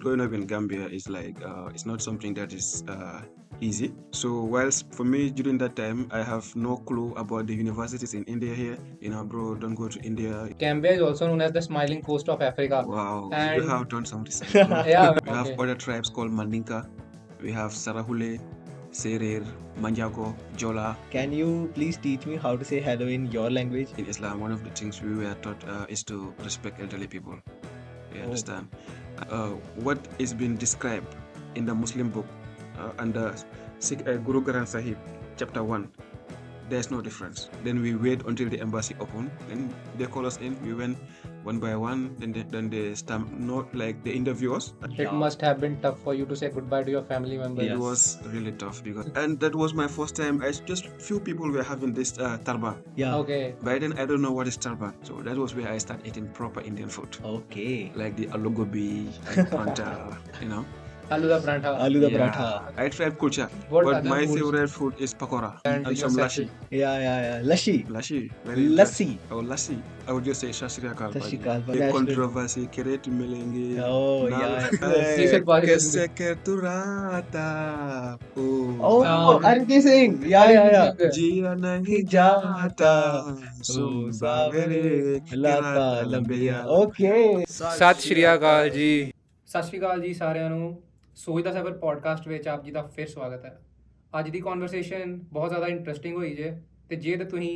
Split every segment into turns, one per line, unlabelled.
growing up in Gambia is like it's not something that is easy. So whilst for me during that time I have no clue about the universities in India here. Bro, don't go to India.
Gambia is also known as the smiling coast of Africa.
Wow, you
And
have done some research, bro.
yeah,
We have
okay.
other tribes called Mandinka. We have Sarahule, Serer, Manjago, Jola.
Can you please teach me how to say hello in your language?
In Islam, one of the things we were taught is to respect elderly people. You
Oh,
understand? What is being described in the Muslim book under Guru Granth Sahib, chapter 1, there's no difference. Then we wait until the embassy opened, then they call us in. We went one by one, then they stamp, not like the interviewers.
It
yeah.
must have been tough for you to say goodbye to your family members.
It
Yes.
was really tough because, and that was my first time. Just few people were having this tarban.
Yeah.
Okay.
By then, I don't know what is tarban. So that was where I started eating proper Indian food,
Okay.
like the aloo gobi and panta,
Aloo da prantha.
Aloo da
Yeah,
paratha.
I tried kulcha,
What
but
other
my
foods?
favorite food is pakora
And
and
your
some
sexy-
lassi.
Yeah. Lassi.
Lassi, very interesting.
Lassi.
Oh, lassi. I would just say Shasri Akal.
Sat Shri Akal,
The
national.
controversy, kere tu milenge.
Oh,
Nal
yeah.
hai,
You should probably listen
kaise ke tu rata.
Oh,
Um,
Arijit Singh. Yeah.
Jiya nahi
Jata.
jata.
Oh,
Savere
Lata
kirata
Lambiya.
lambiya.
Okay.
ਸਤਿ ਸ਼੍ਰੀ ਅਕਾਲ ਜੀ। ਸਤਿ ਸ਼੍ਰੀ ਅਕਾਲ ਜੀ ਸਾਰਿਆਂ ਨੂੰ। ਸੋਚ ਦਾ ਸਫ਼ਰ podcast ਵਿੱਚ ਆਪ ਜੀ ਦਾ ਫਿਰ ਸਵਾਗਤ ਹੈ। ਅੱਜ ਦੀ ਕਨਵਰਸੇਸ਼ਨ ਬਹੁਤ ਜ਼ਿਆਦਾ ਇੰਟਰਸਟਿੰਗ ਹੋਈ ਜੇ ਤੇ ਜੇ ਤਾਂ ਤੁਸੀਂ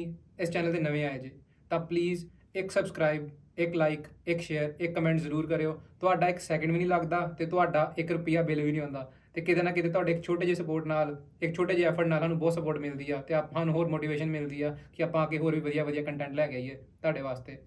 ਇਸ ਚੈਨਲ ਤੇ ਨਵੇਂ ਆਏ ਜੇ ਤਾਂ ਪਲੀਜ਼ ਇੱਕ ਸਬਸਕ੍ਰਾਈਬ, ਇੱਕ ਲਾਈਕ, ਇੱਕ ਸ਼ੇਅਰ, ਇੱਕ ਕਮੈਂਟ ਜ਼ਰੂਰ ਕਰਿਓ। ਤੁਹਾਡਾ ਇੱਕ ਸੈਕਿੰਡ ਵੀ ਨਹੀਂ ਲੱਗਦਾ ਤੇ ਤੁਹਾਡਾ 1 ਰੁਪਿਆ ਬਿੱਲ ਵੀ ਨਹੀਂ ਆਉਂਦਾ ਤੇ ਕਿਤੇ ਨਾ ਕਿਤੇ ਤੁਹਾਡੇ ਇੱਕ ਛੋਟੇ ਜਿਹੇ ਸਪੋਰਟ ਨਾਲ, ਇੱਕ ਛੋਟੇ ਜਿਹੇ ਐਫਰਟ ਨਾਲ ਸਾਨੂੰ ਬਹੁਤ ਸਪੋਰਟ ਮਿਲਦੀ ਆ ਤੇ ਆਪਾਂ ਨੂੰ ਹੋਰ ਮੋਟੀਵੇਸ਼ਨ ਮਿਲਦੀ ਆ ਕਿ ਆਪਾਂ ਅੱਗੇ ਹੋਰ ਵੀ ਵਧੀਆ ਕੰਟੈਂਟ ਲੈ ਕੇ ਆਈਏ ਤੁਹਾਡੇ ਵਾਸਤੇ।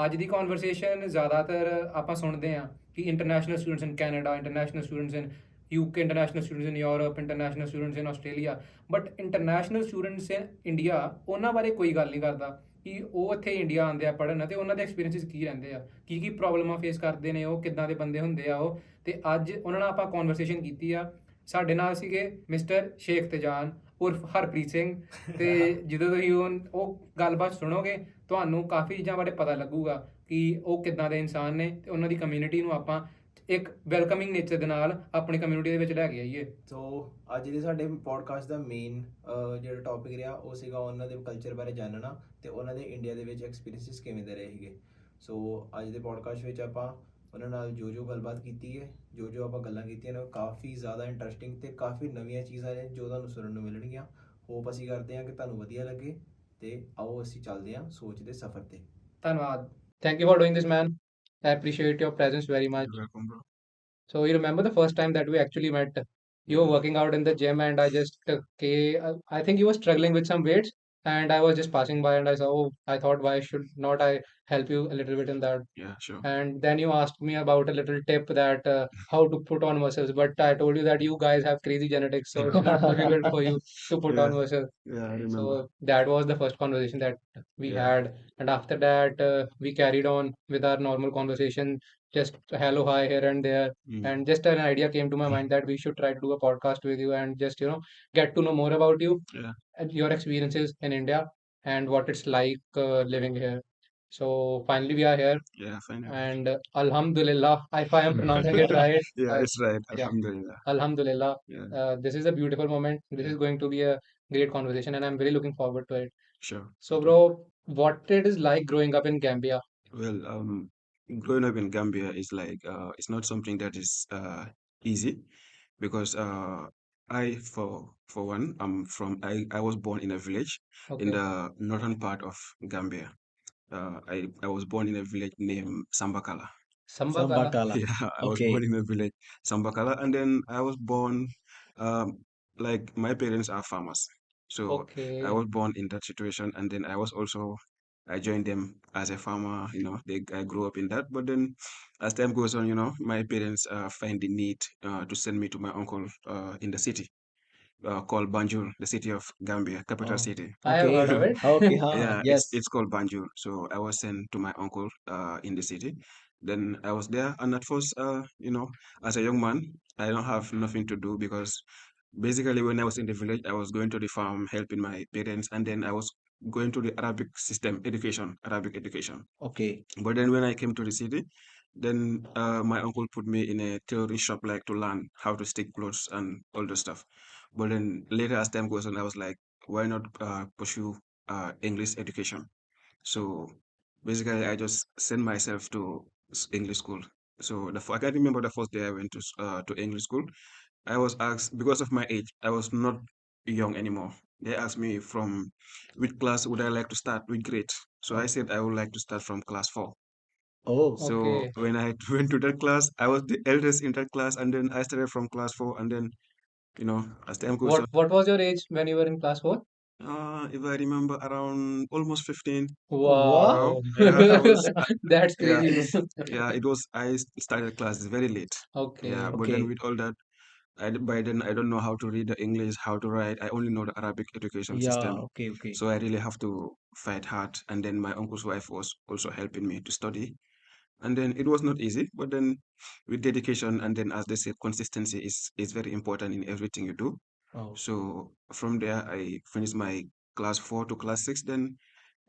ਅੱਜ ਦੀ ਕਨਵਰਸੇਸ਼ਨ ਜ਼ਿਆਦਾਤਰ ਆਪਾਂ ਸੁਣਦੇ ਹਾਂ ਕਿ international students in Canada, international students in UK, international students in Europe, international students in Australia, but international students in India ਉਹਨਾਂ ਬਾਰੇ ਕੋਈ ਗੱਲ ਨਹੀਂ ਕਰਦਾ ਕਿ ਉਹ ਇੱਥੇ ਇੰਡੀਆ ਆਉਂਦੇ ਆ ਪੜ੍ਹਨ ਤੇ ਉਹਨਾਂ ਦੇ ਐਕਸਪੀਰੀਅੰਸਿਸ ਕੀ ਰਹਿੰਦੇ ਆ, ਕੀ ਪ੍ਰੋਬਲਮਾਂ ਫੇਸ ਕਰਦੇ ਨੇ, ਉਹ ਕਿੱਦਾਂ ਦੇ ਬੰਦੇ ਹੁੰਦੇ ਆ ਉਹ। ਤੇ ਅੱਜ ਉਹਨਾਂ ਨਾਲ ਆਪਾਂ ਕਨਵਰਸੇਸ਼ਨ ਕੀਤੀ ਆ। ਸਾਡੇ ਨਾਲ ਸੀਗੇ ਮਿਸਟਰ ਸ਼ੇਖ ਤਜਾਨ ਉਰਫ ਹਰਪ੍ਰੀਤ ਸਿੰਘ ਤੇ ਜਦੋਂ ਤੁਸੀਂ ਉਹ ਗੱਲਬਾਤ ਸੁਣੋਗੇ ਤੁਹਾਨੂੰ ਕਾਫੀ ਚੀਜ਼ਾਂ ਬਾਰੇ ਪਤਾ ਲੱਗੂਗਾ ਕਿ ਉਹ ਕਿੱਦਾਂ ਦੇ ਇਨਸਾਨ ਨੇ ਤੇ ਉਹਨਾਂ ਦੀ ਕਮਿਊਨਿਟੀ ਨੂੰ ਆਪਾਂ ਇੱਕ ਵੈਲਕਮਿੰਗ ਨੇਚਰ ਦੇ ਨਾਲ ਆਪਣੀ ਕਮਿਊਨਿਟੀ ਦੇ ਵਿੱਚ ਲੈ ਕੇ ਆਈਏ।
ਸੋ ਅੱਜ ਦੇ ਸਾਡੇ ਪੋਡਕਾਸਟ ਦਾ ਮੇਨ ਜਿਹੜਾ ਟੌਪਿਕ ਰਿਹਾ ਉਹ ਸੀਗਾ ਉਹਨਾਂ ਦੇ ਕਲਚਰ ਬਾਰੇ ਜਾਣਨਾ ਤੇ ਉਹਨਾਂ ਦੇ ਇੰਡੀਆ ਦੇ ਵਿੱਚ ਐਕਸਪੀਰੀਐਂਸਿਸ ਕਿਵੇਂ ਦੇ ਰਹੇ ਸੀਗੇ। ਸੋ ਅੱਜ ਦੇ ਪੋਡਕਾਸਟ ਵਿੱਚ ਆਪਾਂ ਉਹਨਾਂ ਨਾਲ ਜੋ ਗੱਲਬਾਤ ਕੀਤੀ ਹੈ, ਜੋ ਆਪਾਂ ਗੱਲਾਂ ਕੀਤੀਆਂ ਨੇ, ਉਹ ਕਾਫੀ ਜ਼ਿਆਦਾ ਇੰਟਰਸਟਿੰਗ ਤੇ ਕਾਫੀ ਨਵੀਆਂ ਚੀਜ਼ਾਂ ਨੇ ਜੋ ਤੁਹਾਨੂੰ ਸੁਣਨ ਨੂੰ ਮਿਲਣਗੀਆਂ। ਹੋਪ ਅਸੀਂ ਕਰਦੇ ਹਾਂ ਕਿ ਤੁਹਾਨੂੰ ਵਧੀਆ ਲੱਗੇ ਤੇ ਆਓ ਅਸੀਂ ਚੱਲਦੇ ਹਾਂ ਸੋਚ ਦੇ ਸਫ਼ਰ ਤੇ।
ਧੰਨਵਾਦ। Thank you for doing this man. I appreciate your presence very much.
You're welcome, bro.
So you remember the first time that we actually met? You were working out in the gym, and I just I think you were struggling with some weights, and I was just passing by, and I saw, oh, I thought, why should not I help you a little bit in that?
Yeah, sure.
And then you asked me about a little tip that how to put on muscles, but I told you that you guys have crazy genetics, so it's not difficult for you to put on
Yeah,
muscles.
yeah, I remember.
So that was the first conversation that we
Yeah.
had, and after that we carried on with our normal conversation, just hello hi here and there. And just an idea came to my mind that we should try to do a podcast with you and just get to know more about you
Yeah.
and your experiences in India and what it's like living here. So finally we are here,
Yeah, fine.
and Alhamdulillah, if I am pronouncing it right.
Yeah, it's right.
Yeah,
Alhamdulillah.
Alhamdulillah.
Yeah,
This is a beautiful moment. This is going to be a great conversation, and I'm very looking forward to it.
sure.
So, bro, what it is like growing up in Gambia?
Well, growing up in Gambia is like it's not something that is easy because I for one I was born in a village in
Okay.
the northern part of Gambia. I was born in a village named Sambakala.
Sambakala.
Sambakala.
Yeah, I was
Okay.
born in a village Sambakala, and then I was born like my parents are farmers, so I
Okay.
was born in that situation, and then I joined them as a farmer. I grew up in that, but then as time goes on, my parents find the need to send me to my uncle in the city called Banjul, the city of Gambia, capital
Oh,
city.
I have heard of
okay.
it.
Okay,
Yeah,
yes.
it's called Banjul. So I was sent to my uncle in the city. Then I was there, and at first, as a young man, I don't have nothing to do because basically when I was in the village, I was going to the farm helping my parents, and then I was going to the Arabic system education, Arabic education.
Okay.
But then when I came to the city, Then my uncle put me in a tailoring shop like to learn how to stick clothes and all the stuff. But then later as time goes on, I was like, why not pursue English education? So basically, I just sent myself to English school. So I can't remember the first day I went to English school. I was asked because of my age, I was not young anymore. They asked me from which class would I like to start, which grade. So I
Oh,
said I would like to start from class 4.
oh,
So
Okay.
when I went to that class, I was the eldest in that class, and then I started from class 4, and then as time goes on,
What was your age when you were in class 4?
if I remember, around almost 15.
what?
Wow,
Wow.
yeah, I was,
That's
yeah,
crazy, bro.
yeah, it was. Started classes very late. Yeah,
Okay.
but then
Okay.
with all that, by then I don't know how to read the English, how to write. I only know the Arabic education
Yeah,
system,
okay, okay.
so I really have to fight hard. And then my uncle's wife was also helping me to study. And then it was not easy, but then with dedication and then as they say, consistency is very important in everything you do.
Oh,
So from there, I finished my class 4 to class 6. Then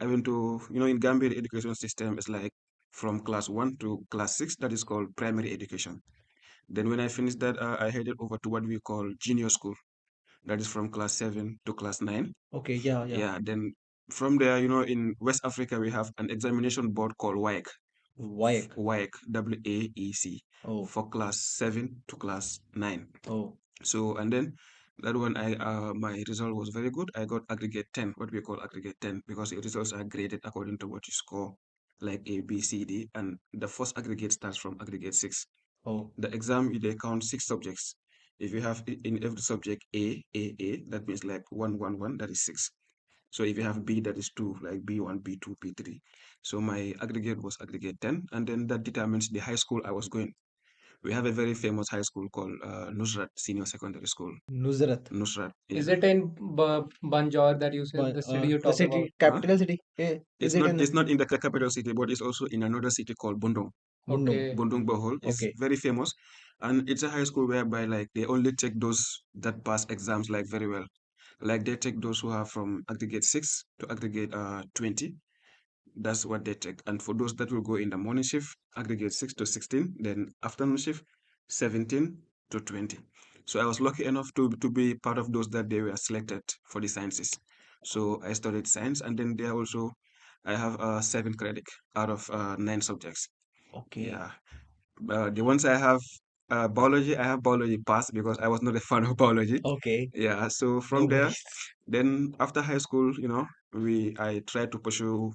I went to, in Gambia, the education system is like from class 1 to class 6. That is called primary education. Then when I finished that, I headed over to what we call junior school. That is from class 7 to class 9.
okay. Yeah, yeah.
Yeah. Then from there, in West Africa, we have an examination board called WAEC.
Wayek.
WAEC, WAEC,
Oh,
for class 7 to class 9.
oh,
So, and then that one, my result was very good. I got aggregate 10, what we call aggregate 10, because your results are graded according to what you score, like A, B, C, D, and the first aggregate starts from aggregate 6.
oh,
The exam, they count 6 subjects. If you have in every subject A, that means like 1, 1, 1, that is 6. So if you have B, that is 2, like B1, B2, B3. So my aggregate was aggregate 10, and then that determines the high school I was going. We have a very famous high school called Nusrat Senior Secondary School.
Nusrat.
Nusrat,
Is
yeah.
it in Banjor that you said,
But
the city you're
the
talking about?
city,
Huh?
capital city. Is
It's
it
not
in
it's not in the capital city, but it's also in another city called Bundung.
Mundum?
Okay.
Bundung Bohol is
Okay,
very famous, and it's a high school whereby like they only take those that pass exams like very well. Like they take those who are from aggregate 6 to aggregate 20. That's what they take. And for those that will go in the morning shift, aggregate 6 to 16, then afternoon shift, 17 to 20. So I was lucky enough to be part of those that they were selected for the sciences. So I studied science, and then there also I have 7 credit out of 9 subjects.
okay,
Yeah. The ones I have biology, I have biology pass because I was not a fan of biology.
okay.
Yeah. So
No
from there,
worries.
then after high school, I tried to pursue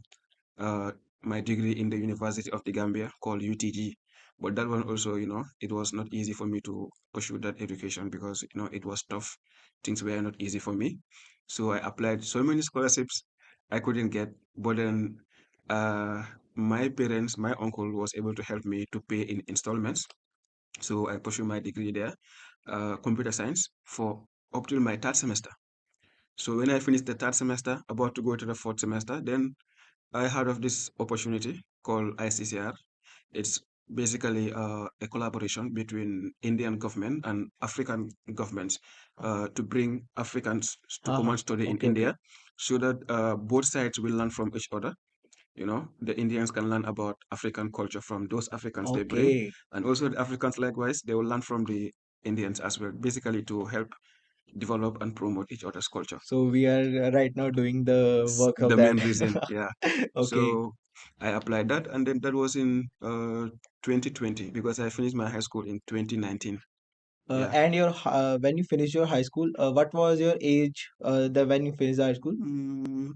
uh, my degree in the University of the Gambia called UTG. But that one also, it was not easy for me to pursue that education because, it was tough. Things were not easy for me. So I applied so many scholarships I couldn't get. But then uh, my uncle was able to help me to pay in installments. So I pursued my degree there, computer science, for up till my third semester. So when I finished the third semester, about to go to the fourth semester, then I heard of this opportunity called ICCR. It's basically a collaboration between Indian government and African governments to bring Africans to come
Haha.
and study in
Okay, okay,
India so that both sides will learn from each other. The Indians can learn about African culture from those Africans they bring,
okay.
and also the Africans likewise, they will learn from the Indians as well, basically to help develop and promote each other's culture.
So we are right now doing the
It's
work of
the
that.
main reason, yeah.
Okay.
So I applied that, and then that was in 2020 because I finished my high school in 2019. Yeah.
And when you finish your high school, what was your age the when you finished high school?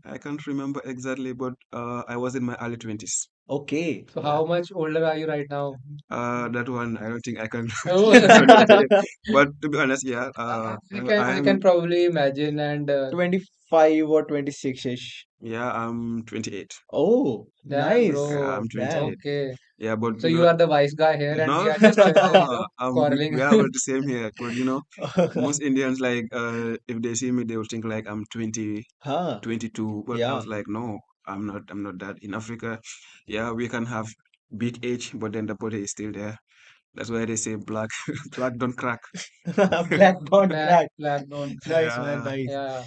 I can't remember exactly, but I was in my early 20s.
Okay.
So
Yeah.
how much older are you right now?
That one I don't think I can
Oh,
I cannot tell you. But to be honest, yeah, I
I can
am
probably imagine, and
25 or 26-ish.
yeah, I'm 28.
Oh,
damn,
nice.
Yeah, I'm
bro.
Damn.
28.
Okay.
Yeah, but
So you are the wise guy here, and we
no,
are just
no,
quarreling.
we are all the same here. But most Indians like if they see me, they will think like I'm 20,
Huh.
22. But I
Yeah.
was like, no, I'm not that. In Africa, yeah, we can have big age, but then the body is still there. That's why they say black black don't crack.
Black Bond crack.
Black don't crack.
Nice, man.
Yeah.
Nice.
Yeah.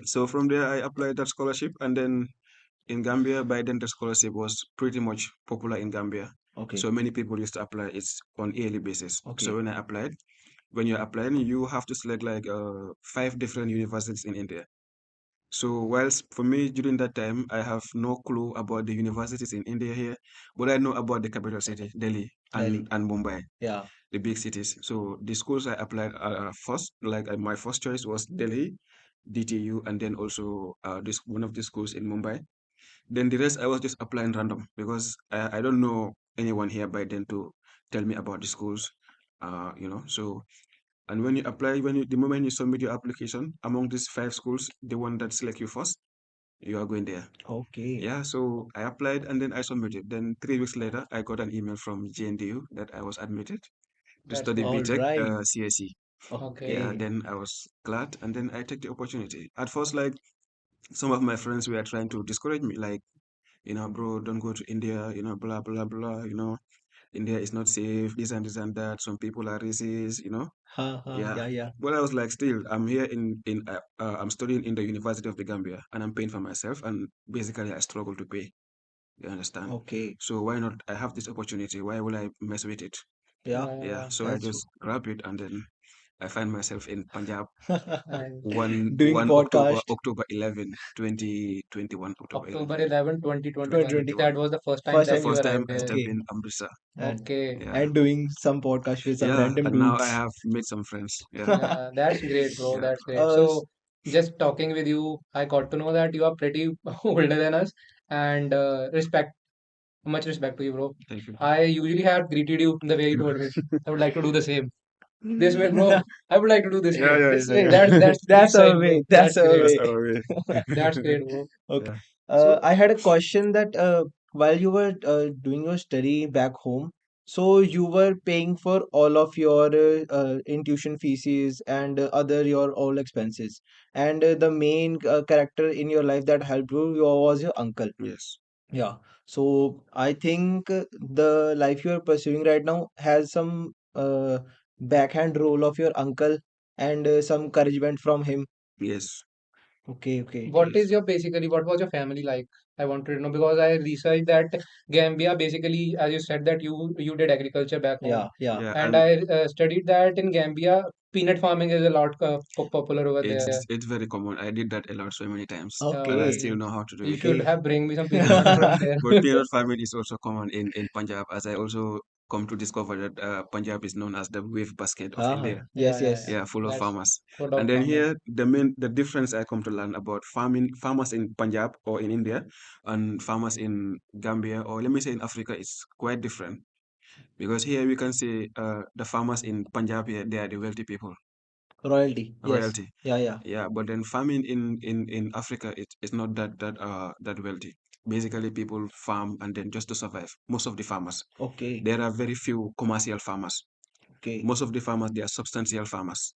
So from there, I applied that scholarship, and then in Gambia, by then the scholarship was pretty much popular in Gambia.
Okay.
So many people used to apply. It's on yearly basis.
Okay.
So when I applied, when you're applying, you have to select like 5 different universities in India. So whilst for me during that time, I have no clue about the universities in India here, but I know about the capital city, Delhi
Delhi.
and Mumbai,
Yeah.
the big cities. So the schools I applied first, like my first choice was Delhi, DTU, and then also this one of the schools in Mumbai. Then the rest I was just applying random because I don't know anyone here by then to tell me about the schools, So and when you apply, the moment you submit your application among these 5 schools, the one that select you first, you are going there.
Okay.
Yeah, so I applied and then I submitted. Then 3 weeks later, I got an email from GNDU that I was admitted to
That's
study
great.
All
BTech
right.
CSE.
Okay.
Yeah,
Okay.
then I was glad and then I took the opportunity. At first, like some of my friends were trying to discourage me, like, bro, don't go to India, blah, blah, blah, India is not safe, this and that. Some people are racist.
Ha ha.
Yeah.
Yeah, yeah.
But I was like, still, I'm here I'm studying in the University of the Gambia and I'm paying for myself. And basically, I struggle to pay. You understand?
Okay.
So why not? I have this opportunity. Why will I mess with it?
Yeah.
Yeah.
Yeah.
So I
That's true.
just grab it and then I find myself in Punjab
And
one
Doing
one October
podcast
October 11, 2021, October
October
11,
11, 2021.
2021.
That
2021.
was the first time
First
The
that
time.
you
first time
arrived
I
here.
stepped
Okay.
in Amritsar.
And
Okay.
Yeah.
and doing some podcast with some
Yeah.
random
And now I
dudes.
have made some friends. Yeah.
Yeah, that's great, bro.
Yeah.
That's great.
Uh,
So, just talking with you, I got to know that you are pretty older than us, and much respect to you, bro.
Thank you.
I usually have greeted you the way you told me. I would like to do the same. This way, bro.
yeah,
I would like to do this
Yeah,
way.
yeah,
this
yeah,
way.
yeah.
That's
That's
peace
our
sign,
way.
bro.
That's
That's
our
great.
That's
way.
our way.
That's great, bro.
Okay.
Yeah.
So,
I had a question that while you were doing your study back home, so you were paying for all of your in tuition fees and other your all expenses, and the main character in your life that helped you was your uncle.
Yes.
Yeah. So I think the life you are pursuing right now has some backhand role of your uncle and some encouragement from him.
Yes.
Okay, okay.
what is
Yes.
your basically what was your family like? I wanted to know because I researched that Gambia basically, as you said that you did agriculture back home,
Yeah, yeah.
Yeah.
and
And
I studied that in Gambia, peanut farming is a lot popular over there.
it's very common. I did that a lot so many times, and I
Okay,
still
Okay,
know how to do
you
it.
should
okay.
have bring me some peanut butter from there.
But peanut farming is also common in Punjab, as I also come to discover that Punjab is known as the wave basket of
Ah,
India.
Yeah,
yes,
yeah,
yes.
yeah.
Yeah, full of
That's
farmers.
good
And
of
then
farmers.
here, the difference I come to learn about farmers in Punjab or in India and farmers in Gambia or let me say in Africa is quite different. Because here we can say the farmers in Punjab here, they are the wealthy people,
Royalty. Yes.
royalty.
Yeah, yeah.
Yeah, but then farming in Africa it's not that wealthy. Basically, people farm and then just to survive. Most of the farmers,
Okay,
there are very few commercial farmers.
okay.
Most of the farmers they are substantial farmers.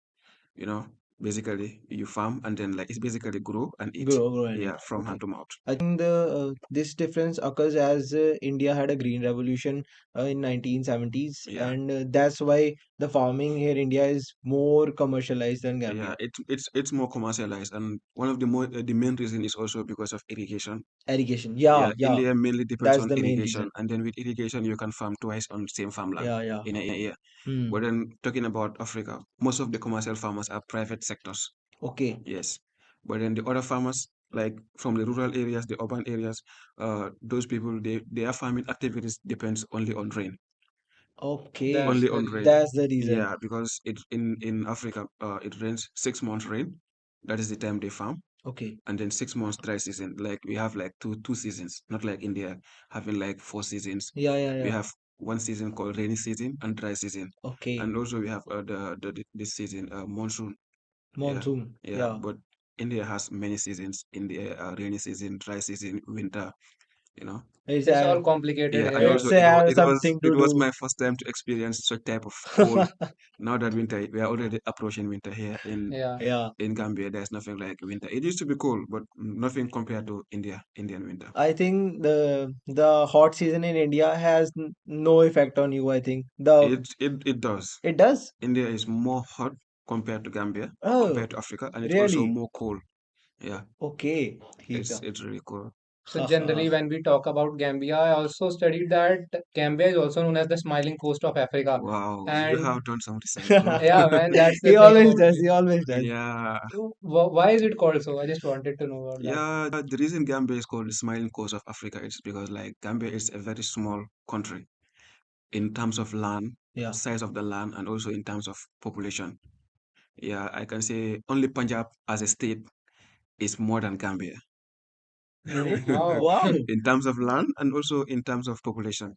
You know, basically you farm and then like it's basically grow and eat.
Grow and
Yeah,
eat.
from hand
Okay.
to mouth.
I think the this difference occurs as India had a green revolution in 1970s,
Yeah,
and that's why the farming here in India is more commercialized than
yeah.
Gambia.
It's more commercialized, and one of the main reason is also because of irrigation.
Irrigation. Yeah,
Yeah,
yeah.
India mainly depends
That's
on
the main
irrigation,
reason.
and then with irrigation you can farm twice on same farmland
Yeah, yeah.
in a year.
Hmm.
But then talking about Africa, most of the commercial farmers are private sectors.
Okay.
Yes. But then the other farmers, like from the rural areas, the urban areas, those people their farming activities depends only on rain.
Okay.
That's
Only
the
on rain.
reason.
That's the reason.
Yeah, because it in Africa, it rains 6 months rain. That is the time they farm,
Okay.
and then 6 months dry season. Like we have like two seasons, not like India having like 4 seasons.
Yeah, yeah,
We
yeah.
have one season called rainy season and dry season,
Okay.
and also we have this season monsoon. Yeah,
Monsoon.
yeah.
Yeah.
But India has many seasons. India rainy season, dry season, winter. You know.
It's
It's all complicated
Yeah, and
here.
also
it's something
it
to
was
do.
my first time to experience such type of cold. Now that winter, we are already approaching winter here
Yeah.
Yeah.
in Gambia. There's nothing like winter. It used to be cold, but nothing compared to Indian winter.
I think the hot season in India has no effect on you, I think. The
It does.
it does?
India is more hot compared to Gambia,
Oh,
compared to Africa, and it's also
really?
more cold. Yeah,
Okay. ठीक है.
it's really cold.
So generally, when we talk about Gambia, I also studied that Gambia is also known as the smiling coast of Africa.
Wow, you
And
have done some research, bro.
yeah, man, that's the
He
thing
always
about
does.
me.
He always does.
Yeah,
Why is it called so? I just wanted to know about that.
yeah. The reason Gambia is called the smiling coast of Africa is because like Gambia is a very small country in terms of land,
Yeah.
size of the land, and also in terms of population. Yeah, I can say only Punjab as a state is more than Gambia
Oh, wow.
Wow.
in terms of land and also in terms of population.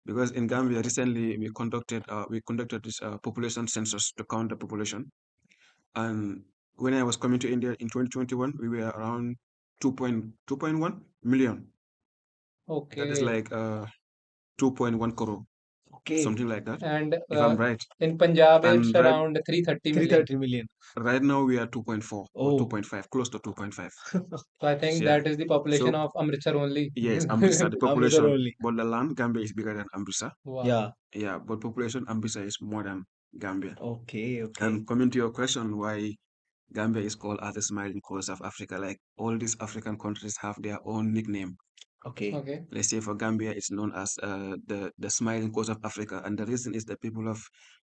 Because in Gambia recently we conducted this population census to count the population. And when I was coming to India in 2021, we were around 2.1 million. That is
Okay.
like 2.1 crore,
Okay.
something like that,
And
if I'm right.
in Punjab, it's
And right
around 330 million.
330 million.
right now we are 2.4 or
Oh.
2.5, close to 2.5.
So I think
Yeah.
that is the population
So
of Amritsar only.
yes, Amritsar, the
Amritsar
population,
only.
but the land, Gambia is bigger than Amritsar.
Wow.
Yeah.
Yeah, but population, Amritsar is more than Gambia.
Okay. Okay.
And coming to your question, why Gambia is called as the smiling coast of Africa, like all these African countries have their own nickname.
Okay.
Okay.
Let's say for Gambia, it's known as the smiling coast of Africa, and the reason is the people of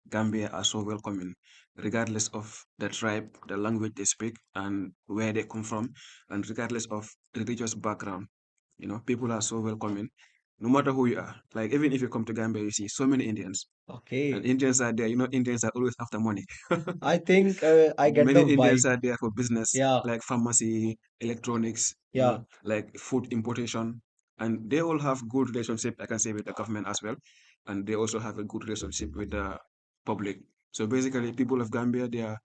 Gambia are so welcoming, regardless of the tribe, the language they speak, and where they come from, and regardless of religious background. You know, people are so welcoming, no matter who you are. Like even if you come to Gambia, you see so many Indians, and
Okay.
Indians are there. You know, Indians are always after money.
I think I get
Many
the
Indians
vibe.
are there for business,
Yeah.
like pharmacy, electronics, you
Yeah.
know, like food importation. And they all have good relationship, I can say, with the government as well. And they also have a good relationship with the public. So basically, people of Gambia, they are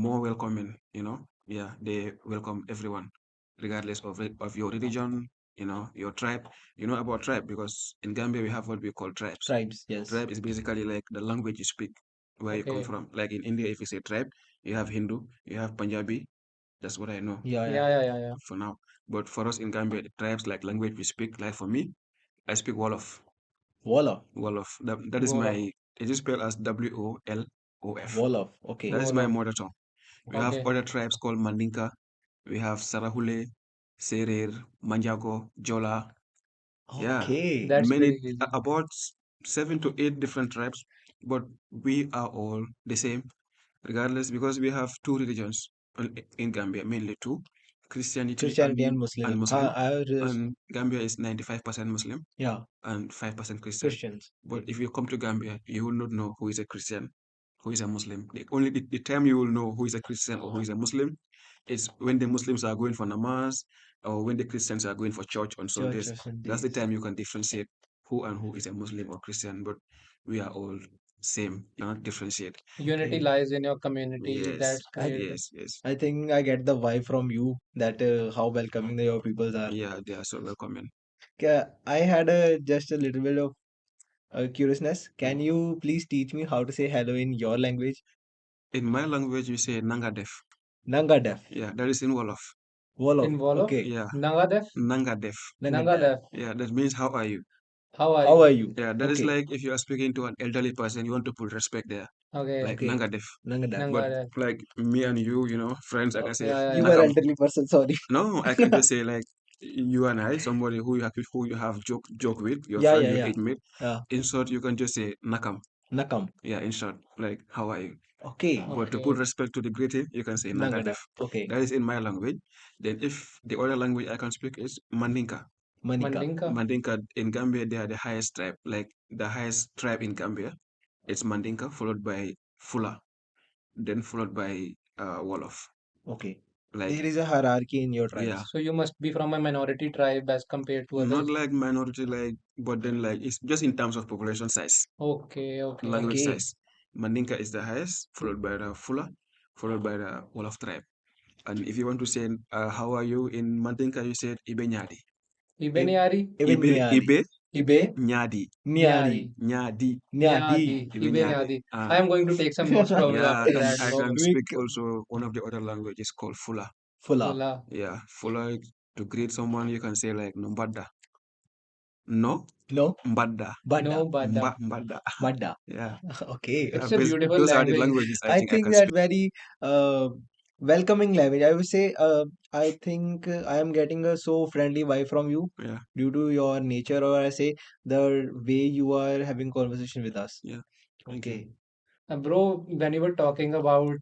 more welcoming, you know. Yeah, they welcome everyone, regardless of your religion, you know, your tribe. You know about tribe because in Gambia we have what we call tribes.
Tribes. Yes.
Tribe is basically like the language you speak, where you come
Okay.
from. Like in India, if you say tribe, you have Hindu, you have Punjabi. That's what I know
Yeah. Yeah.
Yeah, yeah, yeah, yeah.
for now. But for us in Gambia, the tribes like language we speak. Like for me, I speak Wolof.
Wolof.
Wolof. That is
Wolof.
my. It is spelled as Wolof.
Wolof. Okay.
That is my
Wolof.
mother tongue. We have
Okay.
other tribes called Mandinka. We have Sarahule, Serer, Manjago, Jola. Yeah,
Okay.
That's
many
very easy.
about 7 to 8 different tribes, but we are all the same, regardless, because we have two religions in Gambia, mainly two, Christianity
Christianity and
and
Muslim.
Muslim.
I just,
And Gambia is 95% Muslim
yeah.
and 5% Christian.
Christians.
But
Okay.
if you come to Gambia, you will not know who is a Christian, who is a Muslim. The time you will know who is a Christian or who is a Muslim is when the Muslims are going for namaz or when the Christians are going for church on
Church
Sundays.
or
That's the
Sundays.
time you can differentiate who and who is a Muslim or Christian. But we are all same. You cannot differentiate.
Unity
Okay.
lies in your community.
Yes,
That's
I
great.
yes, yes.
I think I get the vibe from you that how welcoming your peoples are.
Yeah, they are so welcoming.
I had just a little bit of curiousness. Can you please teach me how to say hello in your language?
In my language, we say Nangadef.
Nangadef.
Yeah, that is in Wolof.
Wolof.
In Wolof,
Okay.
Yeah,
Nangadef,
Nangadef.
Nangadef.
Nangadef.
Yeah, that means how are you?
How are
How are
you?
you?
Yeah, that is
Okay.
like if you are speaking to an elderly person, you want to put respect there,
Okay.
like
Okay.
Nangadef.
Nangadef.
But
Nangadef.
like me and you know, friends, I can say
Yeah, yeah,
You
yeah.
were
Nakam.
elderly person, sorry.
No, I can just say like you and I, somebody who you have joke with, your
Yeah,
friend,
yeah,
your
yeah.
age mate.
Yeah.
In short, you can just say Nakam.
Nakam.
Yeah, in short, like how are you?
Okay.
But to put
Okay.
respect to the greeting, you can say Nangadef.
Nangadef. Okay.
That is in my language. Then if the other language I can speak is Mandinka.
Manika.
Mandinka.
Mandinka in Gambia, they are the highest tribe, like the highest tribe in Gambia. It's Mandinka, followed by Fula, then followed by Wolof.
Okay. There
Like,
is a hierarchy in your
yeah,
tribes.
So you must be from a minority tribe as compared to
not
others.
like minority, like, but then like it's just in terms of population size,
Okay, okay.
language
Okay.
size. Mandinka is the highest, followed by the Fula, followed by the Wolof tribe. And if you want to say, how are you in Mandinka, you said Ibe Nyadi.
Ibeniari,
Even Niari.
Ibe
Ibe,
Nyadi.
Niari.
Niari,
Nyadi.
Niadi.
Niadi,
Ibe Nyadi.
Ibeniadi. I am going to take some notes from you
Yeah,
after
and
that.
I
Wow.
can
We
speak also one of the other languages called Fula.
Fula.
Fula.
Yeah, Fula, to greet someone, you can say like Numbada. No,
No.
Mbada.
Badda.
No, Bada.
Mbada.
Badda.
Yeah.
Okay.
It's a beautiful
Those are the
language.
languages I
I
think I
think
can
that
speak.
very uh, welcoming language. I would say, I think I am getting a so friendly vibe from you
Yeah,
due to your nature, or I say the way you are having conversation with us.
yeah. Thank you.
Okay.
Bro, when you were talking about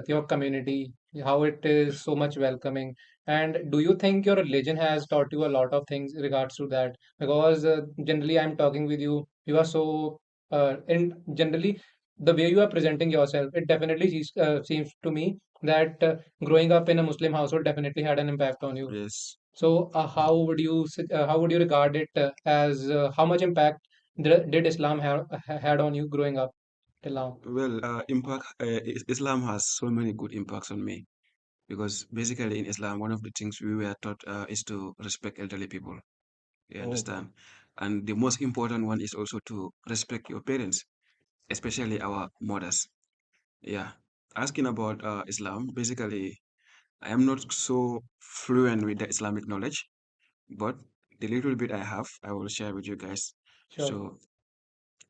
your community, how it is so much welcoming, and do you think your religion has taught you a lot of things in regards to that? Because generally, I'm talking with you, you are so, and generally, the way you are presenting yourself, it definitely seems to me that growing up in a Muslim household definitely had an impact on you.
Yes.
So, how would you regard it as how much impact did Islam have had on you growing up till now?
Well, Islam has so many good impacts on me because basically in Islam, one of the things we were taught is to respect elderly people. You
Oh,
understand? And the most important one is also to respect your parents, especially our mothers. Yeah. Asking about Islam, basically, I am not so fluent with the Islamic knowledge, but the little bit I have, I will share with you guys.
Sure.
So,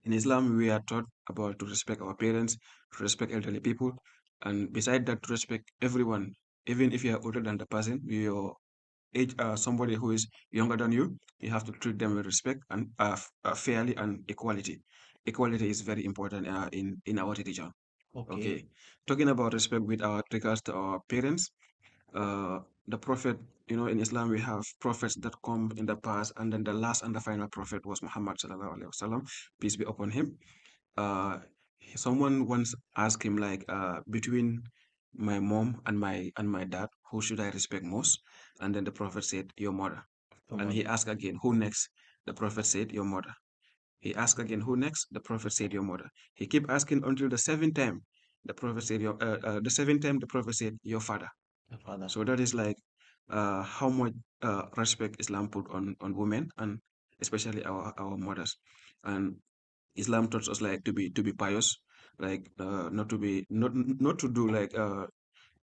in Islam, we are taught about to respect our parents, to respect elderly people, and beside that, to respect everyone, even if you are older than the person, your age, somebody who is younger than you have to treat them with respect and fairly and equality. Equality is very important in our religion.
okay.
Okay, talking about respect with our regards to our parents, uh, the prophet, in Islam we have prophets that come in the past, and then the last and the final prophet was Muhammad sallallahu alaihi wasallam, peace be upon him. Uh, Someone once asked him like, between my mom and my dad, who should I respect most? And then the prophet said, your mother.
Your
And he
mother.
asked again, who next? The prophet said, your mother. He asked again, who next? The prophet said, your mother. He kept asking until the seventh time. The seventh time the prophet said, your father.
Your father.
So that is like how much respect Islam put on women and especially our mothers. And Islam taught us like to be pious, like not to be not to do like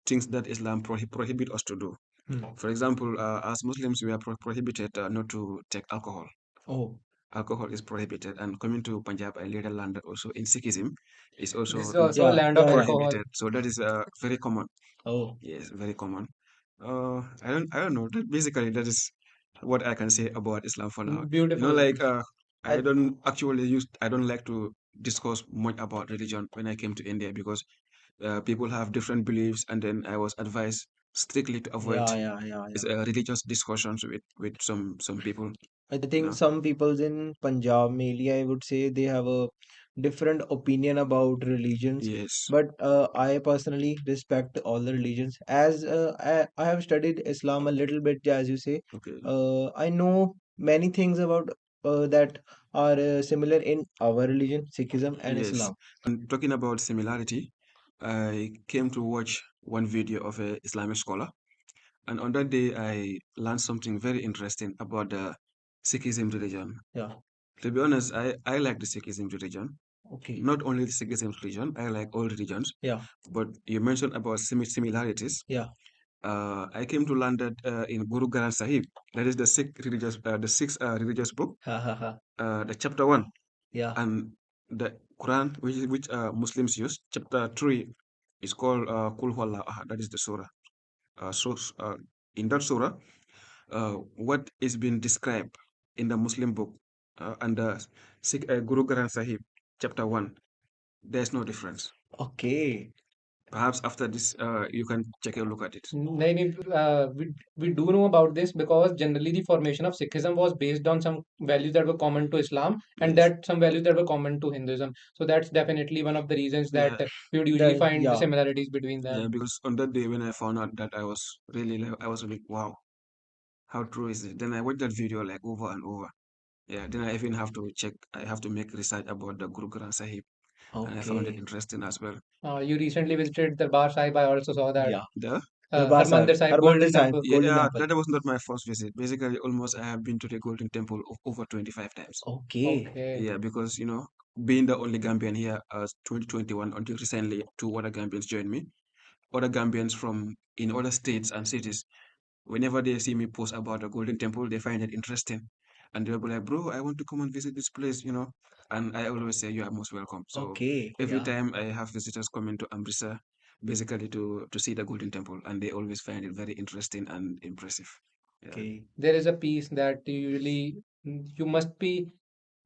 things that Islam prohibit us to do.
Hmm.
For example, as Muslims, we are prohibited not to take alcohol.
Oh,
Alcohol is prohibited. And coming to Punjab, I later learned that also in Sikhism is
This
also
is also a
yeah,
land of
yeah, yeah.
alcohol.
prohibited. So that is very common.
Oh,
Yes, very common. I don't know. Basically, that is what I can say about Islam for now.
Beautiful.
Like
I
I don't like to discuss much about religion when I came to India because people have different beliefs, and then I was advised strictly to avoid
yeah, yeah, yeah, yeah.
religious discussions with some people.
I
You
think
know.
some peoples in Punjab, mainly, I would say they have a different opinion about religions.
Yes.
But I personally respect all the religions. As I have studied Islam a little bit, as you say,
Okay.
I know many things about that are similar in our religion, Sikhism and
Yes.
Islam.
And talking about similarity, I came to watch one video of a Islamic scholar. And on that day, I learned something very interesting about the Sikhism religion.
Yeah.
To be honest, I like the Sikhism religion.
Okay.
Not only the Sikhism religion, I like all religions.
Yeah.
But you mentioned about similarities.
Yeah.
I came to learn that in Guru Granth Sahib, that is the sixth religious book,
Ha ha ha.
the chapter one,
Yeah.
and the Quran, which Muslims use, chapter three, is called Kul Huwallahu Ahad. That is the surah. So in that surah, what is being described in the Muslim book and the Guru Granth Sahib, chapter 1, there's no difference.
Okay.
Perhaps after this, you can take a look at it.
नहीं नहीं we do know about this because generally the formation of Sikhism was based on some values that were common to Islam and
Yes.
that some values that were common to Hinduism. So that's definitely one of the reasons that
Yeah.
we would usually find the
Yeah.
similarities between
Yeah,
them.
because on that day when I found out that I was like, wow, how true is it? Then I watched that video like over and over. Yeah, then I even I have to make research about the Guru Granth Sahib, and I found it
Okay.
interesting as well.
You recently visited Darbar Sahib. I also saw that.
Yeah.
The
Darbar Sahib.
Harmandir Sahib,
Harmandir
Golden
Sahib,
Temple.
Golden
Yeah,
Temple.
that was not my first visit. Basically, almost I have been to the Golden Temple over 25 times.
Okay.
Okay.
Yeah, because being the only Gambian here as 2021 until recently, two other Gambians joined me. Other Gambians from in other states and cities, whenever they see me post about the Golden Temple, they find it interesting. and they'll be like, bro, I want to come and visit this place, and I always say you are most welcome. So
Okay.
every
Yeah.
time I have visitors coming to Amritsar, basically to see the Golden Temple, and they always find it very interesting and impressive. Yeah.
Okay.
There is a piece that usually you must be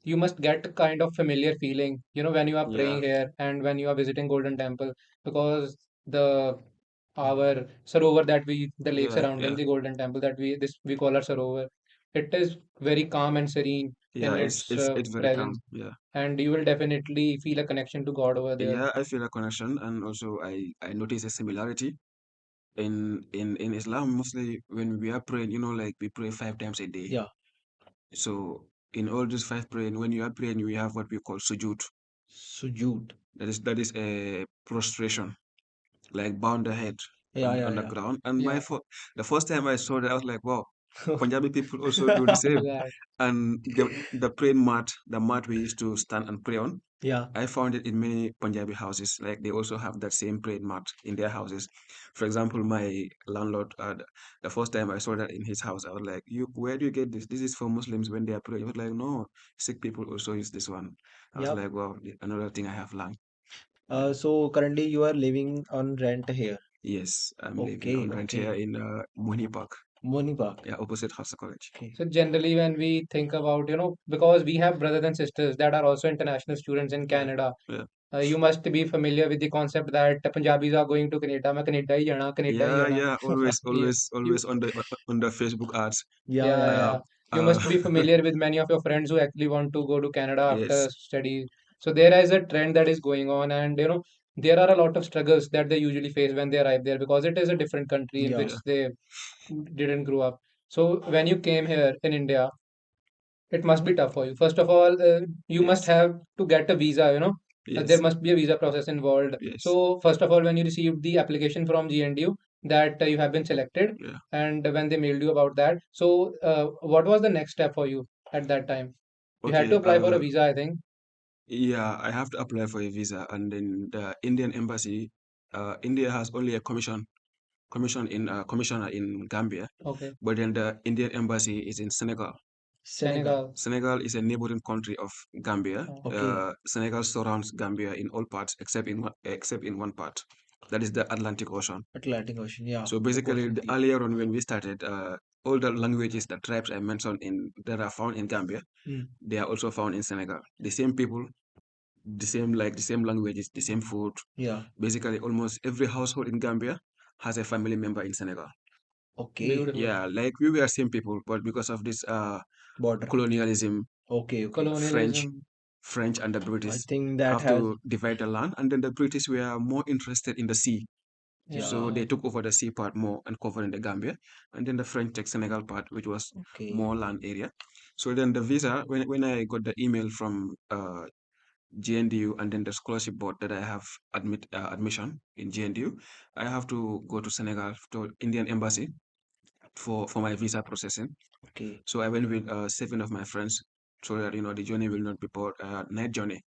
you must get a kind of familiar feeling, when you are
Yeah.
praying here and when you are visiting Golden Temple, because the our sarovar that we the lake
Yeah.
surrounding
Yeah.
the Golden Temple that we call our sarovar, it is very calm and serene
Yeah.
in
It's
its
it's it's very calm.
presence,
Yeah.
and you will definitely feel a connection to God over there.
Yeah. I feel a connection, and also I notice a similarity in Islam. Mostly when we are praying, like we pray 5 times a day.
Yeah.
So in all these 5 praying, when you are praying, we have what we call sujud.
Sujud.
That is a prostration, like bound the head
Yeah.
on
Yeah.
the
Yeah.
ground. And
Yeah,
the first time I saw that, I was like, wow, Punjabi people also do the
do
same.
that.
And the praying mat, the mat we used to stand and pray on,
Yeah.
I found it in many Punjabi houses. Like they also have that same praying mat in their houses. For example, my landlord, the first time I saw that in his house, I was like, "You, where do you get this? This is for Muslims when they are praying." He was like, "No, Sikh people also use this one." I was
Yep.
like, "Wow, another thing I have learned." Yeah.
So currently you are living on rent here.
Yes, I'm living
Okay.
on rent here
Okay.
in Muni Park,
Moni Park.
yeah, opposite Hafsa College.
Okay.
So generally, when we think about, because we have brothers and sisters that are also international students in
Yeah,
Canada,
yeah,
you must be familiar with the concept that Punjabis are going to Canada. मैं Canada ही जाना, Canada ही
yeah,
जाना.
yeah. Always,
You,
always,
you,
always on the Facebook ads.
Yeah.
yeah,
Yeah.
yeah,
Yeah.
Uh,
yeah. You
uh,
must be familiar with many of your friends who actually want to go to Canada
yes,
after studies. So there is a trend that is going on, and there are a lot of struggles that they usually face when they arrive there because it is a different country in
Yeah.
which
yeah,
they didn't grow up. So when you came here in India, it must be tough for you. First of all, you must
yes,
have to get a visa. There
yes,
must be a visa process involved.
yes,
So, first of all, when you received the application from GNDU that you have been selected,
yeah.
and when they mailed you about that, so what was the next step for you at that time? You had to
Okay.
apply for a visa, I think.
Yeah, I have to apply for a visa, and then the Indian embassy. India has only a commissioner in Gambia,
Okay.
but then the Indian embassy is in Senegal.
Senegal.
Senegal.
Senegal is a neighboring country of Gambia.
Oh,
Okay.
Senegal surrounds Gambia in all parts except in one part. That is the Atlantic Ocean.
Atlantic Ocean. Yeah.
So basically,
Unfortunately.
earlier on when we started, all the languages, the tribes I mentioned that are found in Gambia,
Hmm.
they are also found in Senegal. The same people, the same languages, the same food.
Yeah.
Basically, almost every household in Gambia has a family member in Senegal.
Okay.
beautiful.
Yeah, like we were same people, but because of this
Border.
colonialism,
Okay. Okay.
French,
Colonialism.
French and the
I
British
think that
have
has.
to divide the land, and then the British were more interested in the sea, so
Yeah.
they
Yeah.
took over the sea part more and covering the Gambia, and then the French take Senegal part, which was
Okay.
more land area. So then the visa, when I got the email from GNDU and then the scholarship board that I have admission in GNDU, I have to go to Senegal to Indian embassy for my visa processing.
Okay.
So I went with 7 of my friends so that the journey will not be night journey.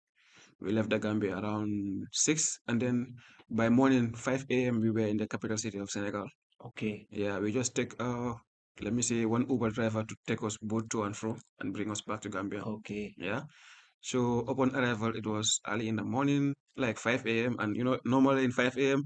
We left the Gambia around 6, and then by morning 5 a.m. we were in the capital city of Senegal.
Okay.
Yeah, we just take let me say one Uber driver to take us both to and fro and bring us back to Gambia.
Okay.
Yeah. So upon arrival, it was early in the morning, like 5 a.m. And normally in 5 a.m.,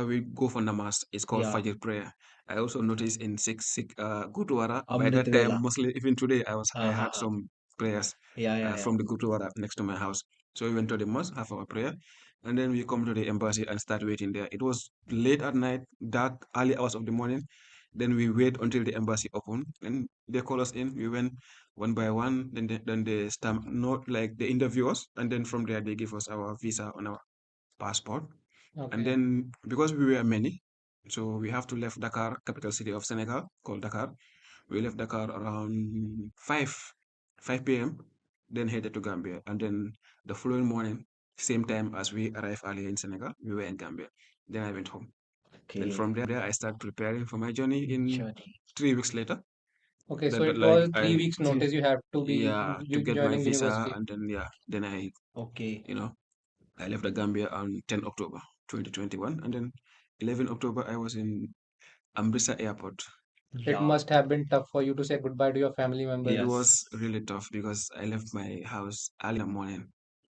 we go for namaz. It's called
Yeah.
Fajr prayer. I also noticed in Sikh Gurdwara. By
Amrit
that time,
Vela.
mostly even today, I
Ha ha
had
ha.
some prayers
Yeah. Yeah. Yeah.
from the Gurdwara next to my house. So we went to the mosque, have our prayer, and then we come to the embassy and start waiting there. It was late at night, dark, early hours of the morning. Then we wait until the embassy opened, and they call us in. We went one by one. Then they stamp not like they interview us, and then from there they give us our visa on our passport. And
Okay.
then because we were many, so we have to leave Dakar, capital city of Senegal, called Dakar. We left Dakar around 5 p.m. Then headed to Gambia, and then the following morning, same time as we arrived earlier in Senegal, we were in Gambia. Then I went home. Then from
Okay.
there, I started preparing for my journey in
Journey.
3 weeks later.
Okay. So
That
it
like
was
I
3 weeks
Three.
notice you have to be
yeah to
you
get my
joining
visa,
university.
and then then I
Okay.
you know I left the Gambia on 10 October 2021, and then 11 October I was in Amritsar airport.
It
Yeah.
must have been tough for you to say goodbye to your family
It
members.
Yes.
was really tough because I left my house early in the morning,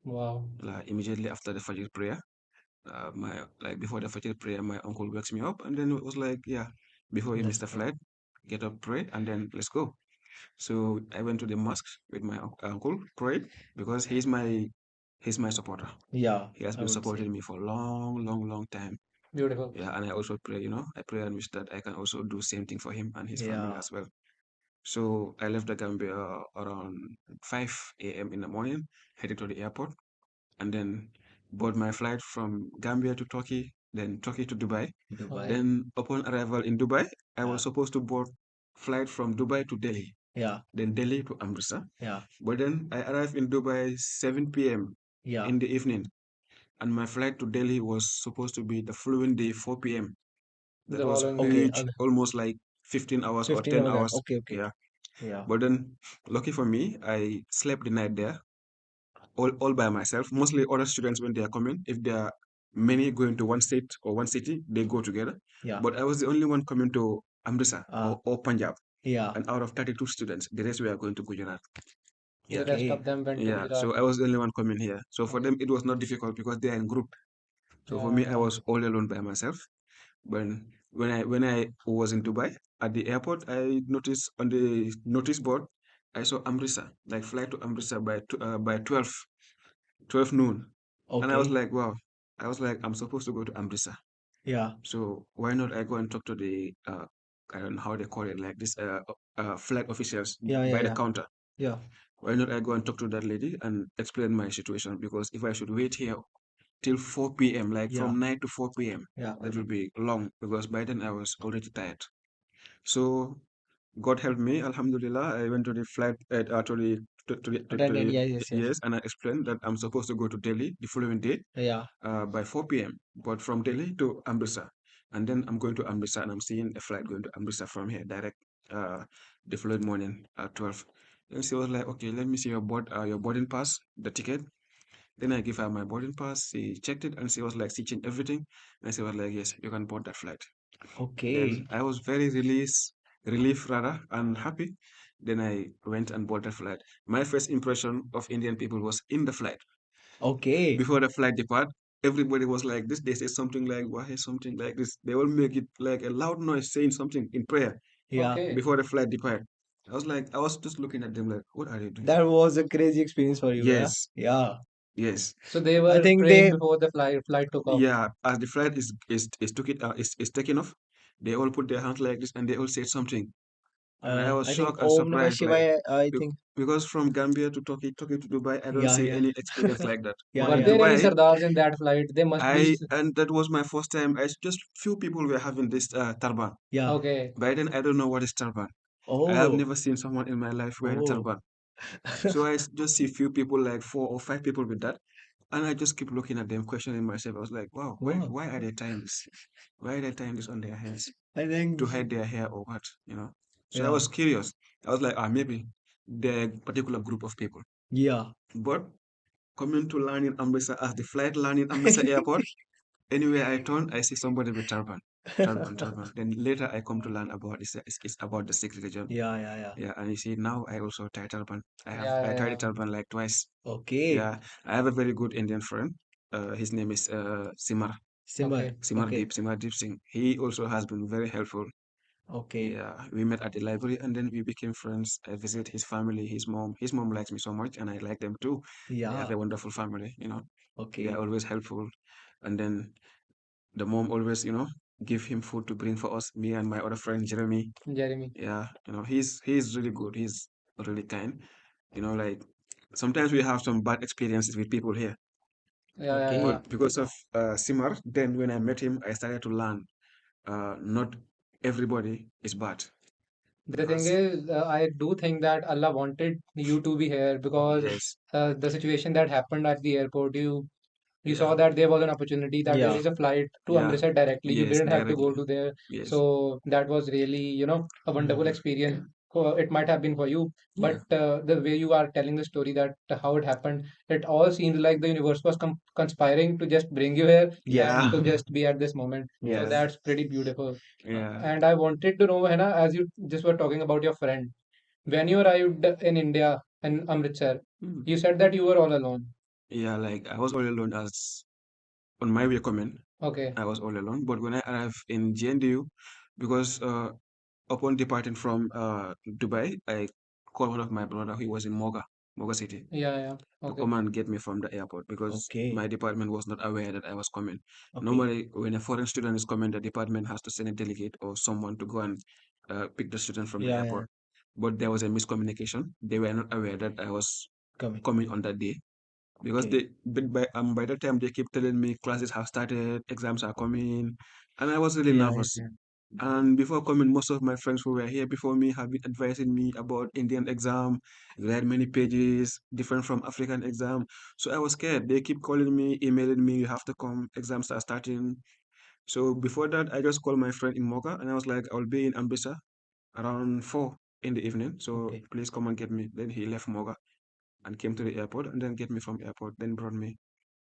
Wow.
like immediately after the Fajr prayer. My like before the Fajr prayer, my uncle wakes me up, and then it was like, yeah, before you miss
Let's
the
go.
flight, get up, pray, and then let's go. So I went to the mosque with my uncle, prayed because he's my supporter.
Yeah,
He has
I
been
would say.
supporting me for a long, long, long time.
Beautiful.
Yeah, and I also pray, I pray and wish that I can also do same thing for him and his family
Yeah.
as well. So I left the Gambia around 5 a.m. in the morning, headed to the airport, and then board my flight from Gambia to Turkey, then Turkey to Dubai.
Dubai.
Okay.
Then upon arrival in Dubai, I
Yeah.
was supposed to board flight from Dubai to Delhi,
Yeah.
then Delhi to Amritsar.
Yeah.
But then I arrived in Dubai 7 p.m.
Yeah.
in the evening, and my flight to Delhi was supposed to be the following day 4 p.m. That
The
was
following day.
Okay.
huge, almost like 15 hours or
15
10
of that.
hours.
Okay. Okay.
Yeah.
Yeah.
But then, lucky for me, I slept the night there, all by myself. Mostly other students, when they are coming, if there are many going to one state or one city, they go together.
Yeah.
But I was the only one coming to Amritsar
Uh,
or Punjab.
yeah.
And out of 32 students, the rest were going to Gujarat.
The
Yeah.
rest
Okay.
of them went to
Yeah.
Gujarat.
So I was the only one coming here. So for
Okay.
them, it was not difficult because they are in group. So for
Yeah,
me, I
yeah.
was all alone by myself. When I was in Dubai at the airport, I noticed on the notice board, I saw Amritsar, like flight to Amritsar by 12 noon, and I was
Okay.
like, wow. I was like, I'm supposed to go to Amritsar,
Yeah.
so why not I go and talk to the I don't know how they call it, like this flight officials
Yeah. Yeah.
by the
Yeah.
counter.
Yeah.
Why not I go and talk to that lady and explain my situation? Because if I should wait here till 4 p.m., like
Yeah.
from 9 to 4 p.m.,
Yeah.
that will be long because by then I was already tired. So God help me, Alhamdulillah. I went to the flight to
Attendant.
the
Yeah. Yes. Yes.
yes, and I explained that I'm supposed to go to Delhi the following day
Yeah.
by 4 p.m. But from Delhi to Amritsar, and then I'm going to Amritsar, and I'm seeing a flight going to Amritsar from here direct the following morning at 12. And she was like, okay, let me see your boarding pass, the ticket. Then I give her my boarding pass. She checked it, and she was like, she changed everything, and she was like, yes, you can board that flight. Then
Okay.
I was very relief rather, and happy. Then I went and boarded the flight. My first impression of Indian people was in the flight.
Okay.
Before the flight depart, everybody was like this. They say something like why something like this. They all make it like a loud noise saying something in prayer
Yeah.
Okay.
before the flight depart. I was just looking at them like, what are they doing?
That was a crazy experience for you. Yeah.
Yes,
Yeah.
yes.
So they
I
were
think
praying
they.
before the flight took off.
Yeah, as the flight is taking off, they all put their hands like this and they all said something. And I was
I think
shocked and
Om Namah
surprised, like
Shivaya. I
be-
think.
because from Gambia to Turkey to Dubai, I don't
Yeah.
see
Yeah.
any experience like that.
Yeah.
But
Were
in
Yeah.
there any
Dubai,
Sardars in that flight? They must be.
and that was my first time. I just few people were having this turban.
Yeah.
Okay.
By then, I don't know what is turban. I have
Oh.
never seen someone in my life wearing
Oh.
turban. So just see few people, like 4 or 5 people with that, and I just keep looking at them, questioning myself. I was like, wow,
Wow.
why are they tying this? Why are they tying this on their heads
I think.
to hide their hair or what? So I
Yeah.
was curious. I was like, maybe they're a particular group of people.
Yeah.
But coming to land in Amritsar, as the flight land in Amritsar airport, anywhere I turn, I see somebody with turban, turban. Then later I come to learn about it's about the Sikh religion.
Yeah. Yeah. Yeah.
Yeah, and you see now I also tie turban.
Yeah,
I
yeah,
tied a
yeah.
turban like twice.
Okay.
Yeah, I have a very good Indian friend. His name is
Simar.
Okay.
Okay.
Simar Deep Singh. He also has been very helpful.
Okay.
Yeah, we met at the library and then we became friends. I visit his family, his mom. His mom likes me so much and I like them too. They have
Yeah.
a wonderful family. They are
Okay.
always helpful. And then the mom always, give him food to bring for us, me and my other friend Jeremy.
Jeremy.
Yeah, he's really good. He's really kind. Like sometimes we have some bad experiences with people here.
Yeah, yeah, yeah.
Okay.
But because of Simar, then when I met him, I started to learn not everybody is bad
The thing
because
is, I do think that Allah wanted you to be here because
yes,
the situation that happened at the airport, you saw
yeah,
that there was an opportunity that there
Yeah.
is a flight to
yeah,
Amritsar directly. You
yes,
didn't have to go
directly,
to there.
yes,
So that was really, a wonderful
Hmm.
experience. it might have been for you,
Yeah.
but the way you are telling the story, that how it happened, it all seems like the universe was conspiring to just bring you here
Yes.
and
Yeah.
to just be at this moment. So
Yes.
Yeah.
that's pretty beautiful.
Yeah.
And I wanted to know, Hannah, as you just were talking about your friend, when you arrived in India in Amritsar,
Mm.
you said that you were all alone.
Yeah, like I was all alone as on my way coming.
Okay.
I was all alone. But when I arrived in GNDU, because upon departing from Dubai, I called one of my brother who was in Moga City,
Yeah, yeah.
to
Okay.
come and get me from the airport because
Okay.
my department was not aware that I was coming.
Okay.
Normally, when a foreign student is coming, the department has to send a delegate or someone to go and pick the student from the
Yeah, yeah.
airport. But there was a miscommunication. They were not aware that I was
Coming.
coming on that day because
Okay.
by the time they keep telling me classes have started, exams are coming, and I was really
Yeah, yeah,
nervous.
yeah.
And before coming, most of my friends who were here before me have been advising me about Indian exam, read many pages, different from African exam. So I was scared. They keep calling me, emailing me, you have to come, exams are starting. So before that, I just called my friend in Mocha and I was like, I'll be in Ambissa around 4 in the evening. So
Okay.
please come and get me. Then he left Mocha and came to the airport and then get me from airport, then brought me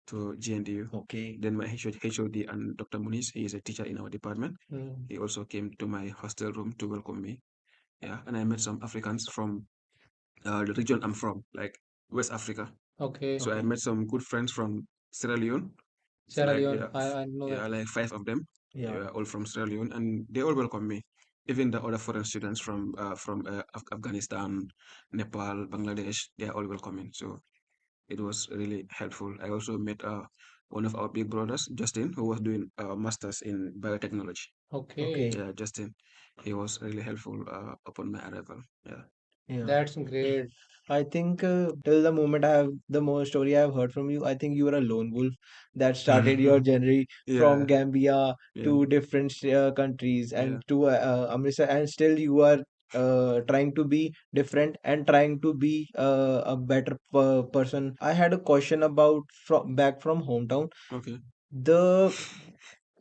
to GNDU.
Okay.
Then my HOD and Dr. Muniz, he is a teacher in our department.
Mm.
He also came to my hostel room to welcome me. Yeah, and I met some Africans from the region I'm from, like West Africa.
Okay.
So I
Okay.
met some good friends from Sierra Leone. It's
Sierra
like
Leone, I know
yeah,
that.
like 5 of them. They
Yeah.
were all from Sierra Leone, and they all welcomed me. Even the other foreign students from Afghanistan, Nepal, Bangladesh, they are all welcoming. So it was really helpful. I also met one of our big brothers, Justin, who was doing a master's in biotechnology.
Okay.
Okay.
Yeah, Justin. He was really helpful upon my arrival. Yeah.
Yeah.
That's great.
I think till the moment I have the more story I have heard from you, I think you were a lone wolf that started your journey from
Yeah.
Gambia
Yeah.
to different countries
Yeah.
and to Amritsar, and still you are trying to be different and trying to be a better person. I had a question about from back from hometown,
Okay.
the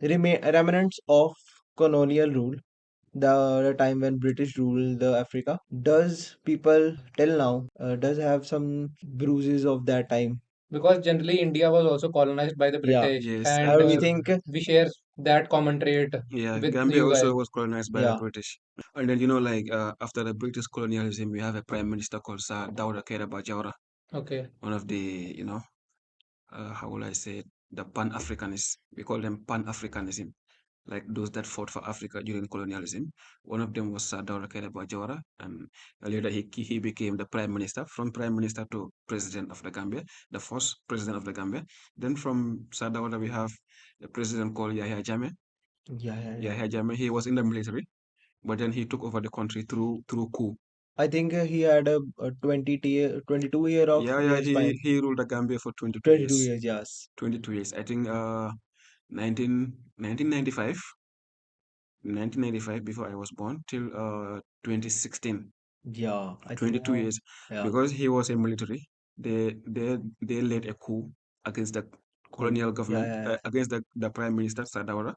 remnants of colonial rule, the time when British ruled the Africa. Does people till now does have some bruises of that time?
Because generally India was also colonized by the
Yeah,
British,
Yes.
and
we think
we share that common trait
Yeah.
with
Gambia
you guys.
also was colonized by the
yeah,
British. And then, like after the British colonialism, we have a prime minister called Sir Dawda Kairaba Jawara,
Okay.
one of the, how will I say it, the Pan-Africanists. We call them Pan-Africanism, like those that fought for Africa during colonialism. One of them was Sir Dawda Kairaba Jawara, and later he became the prime minister, from prime minister to president of the Gambia, the first president of the Gambia. Then from Sir Dawda we have a president called Yahya Jammeh.
yeah, yeah, yeah.
Yahya Jammeh, he was in the military, but then he took over the country through coup.
I think he had a 22 year of
Yeah, yeah,
reign
he
span.
he ruled the Gambia for 22
22
years.
years, yes.
22 years. I think 1995, 1995 before I was born till 2016.
Yeah, I think
22
Wow.
years
yeah,
because he was in military. They led a coup against the
cool.
colonial
Yeah,
government,
yeah, yeah.
against the prime minister Sadawara,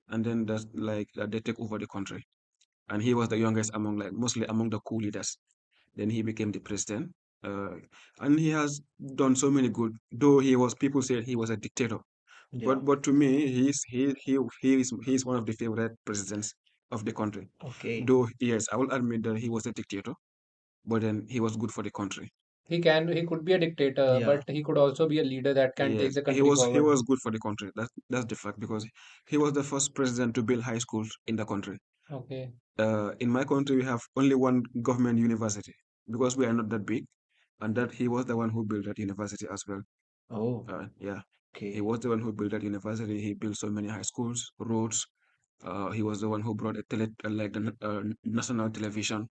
and then that's like they take over the country. And he was the youngest among, like, mostly among the coup leaders. Then he became the president, uh, and he has done so many good. Though people said he was a dictator,
Yeah.
but to me, he is one of the favorite presidents of the country.
Okay.
Though yes, I will admit that he was a dictator, but then he was good for the country.
He could be a dictator,
Yeah.
but he could also be a leader that can take
Yes,
the
he
country
was he
forward.
was good for the country. That's the fact because he was the first president to build high schools in the country.
Okay.
In my country, we have only one government university because we are not that big, and that he was the one who built that university as well.
Oh,
Yeah, he
okay.
was the one who built that university. He built so many high schools, roads. He was the one who brought like the national television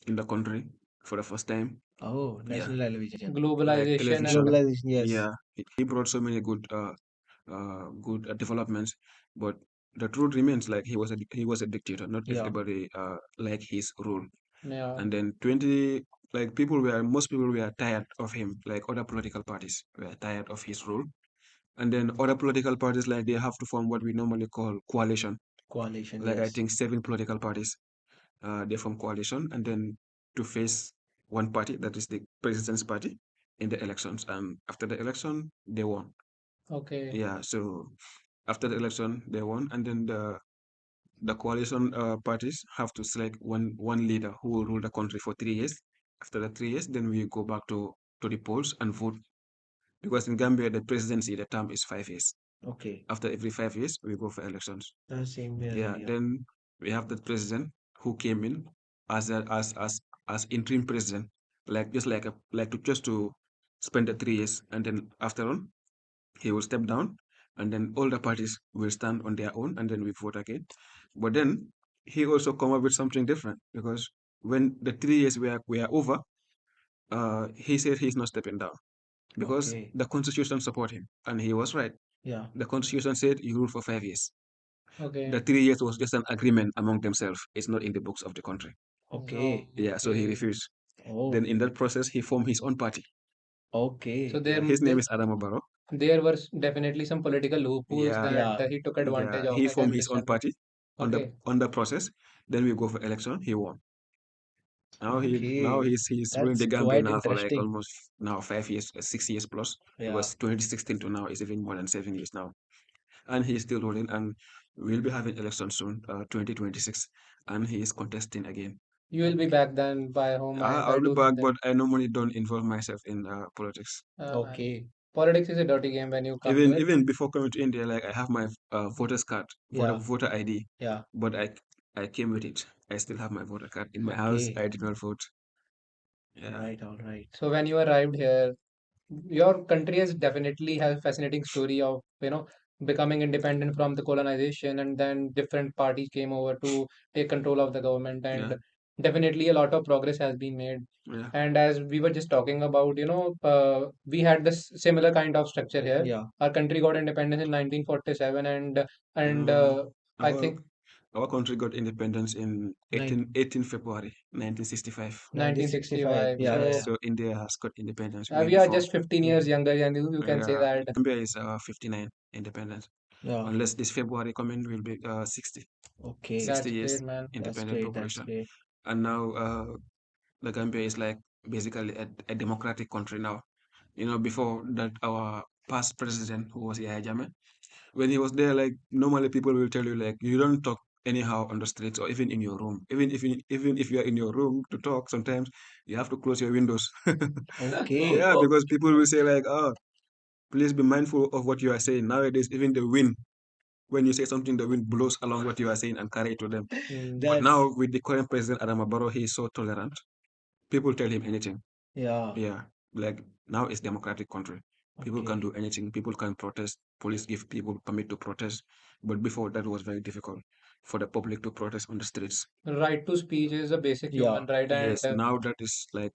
in the country for the first time.
Oh,
Yeah,
national television.
like
Globalization and
television.
Globalization, yes.
Yeah, he brought so many good developments. But the truth remains, like he was a dictator. Not
Yeah.
everybody like his rule.
yeah.
And then most people were tired of him. Like other political parties were tired of his rule. And then other political parties, like, they have to form what we normally call coalition.
Coalition,
Like I
yes.
think 7 political parties. They form coalition and then to face one party, that is the president's party, in the elections. And after the election, they won.
Okay.
Yeah, so after the election, they won, and then the coalition parties have to select one leader who will rule the country for 3 years. After the 3 years, then we go back to the polls and vote. Because in Gambia, the presidency, the term is 5 years.
Okay.
After every 5 years, we go for elections.
The same way as
Yeah,
India.
then we have the president who came in as interim president, like just like to just to spend the 3 years, and then after on he will step down, and then all the parties will stand on their own, and then we vote again. But then he also come up with something different because when the 3 years were over, he said he's not stepping down because
Okay.
the constitution support him, and he was right.
Yeah.
The constitution said you rule for 5 years.
Okay.
The 3 years was just an agreement among themselves. It's not in the books of the country.
Okay.
Yeah, so he
Okay.
refused.
Oh.
Then in that process, he formed his own party.
Okay.
So
Yeah,
there,
his name is Adama Barrow.
there were definitely some political loopholes
Yeah,
that
Yeah.
he took
yeah,
advantage of.
he
I can
formed his own
understand that.
party
Okay.
on the process. Then we go for election. He won. Now
Okay.
he's ruling
That's
the Gambia
quite
now for like
interesting.
almost now 5 years, 6 years plus.
Yeah.
Because 2016 to now is even more than 7 years now, and he's still ruling. And we'll be having elections soon, 2026, and he is contesting again.
You will be
Okay.
back then by home. I
I'll be
do
back,
think that.
but I normally don't involve myself in politics.
Man,
Okay.
politics is a dirty game when you come to
Even
it.
even before coming to India, like I have my voter's card,
Yeah.
voter ID,
Yeah.
but I came with it. I still have my voter card in my house.
Okay.
I did not vote.
All
Yeah,
right. All right.
So when you arrived here, your country has definitely has fascinating story of becoming independent from the colonization, and then different parties came over to take control of the government,
yeah,
and definitely a lot of progress has been made.
yeah.
And as we were just talking about, we had this similar kind of structure here.
Yeah.
Our country got independence in 1947, and
Uh,
I
our
think
our country got independence in
Nine,
18 February 1965.
1965.
1965.
Yeah.
Yeah,
Yeah.
So
Yeah.
so India has got independence way
we are
before.
just 15 years younger than you can say that.
Gambia is 59 independence.
Yeah.
Unless this February coming will be 60.
Okay.
60
That's
years
great, man.
That's
independent
great. That's
population.
great.
And now the Gambia is like basically a democratic country now. Before that, our past president, who was Yahya Jammeh, when he was there, like normally people will tell you like you don't talk anyhow on the streets or even in your room. Even if you are in your room to talk, sometimes you have to close your windows.
Okay.
Yeah, because people will say like, oh, please be mindful of what you are saying. Nowadays, even the wind, when you say something, the wind blows along what you are saying and carry it to them. But
That's
now with the current president Adama Barrow, he is so tolerant. People tell him anything.
yeah.
Yeah, like now it's democratic country. People can
Okay.
do anything. People can protest. Police give people permit to protest. But before that was very difficult for the public to protest on the streets.
Right to speech is a basic
Yeah.
human right, and
Yes, now that is
that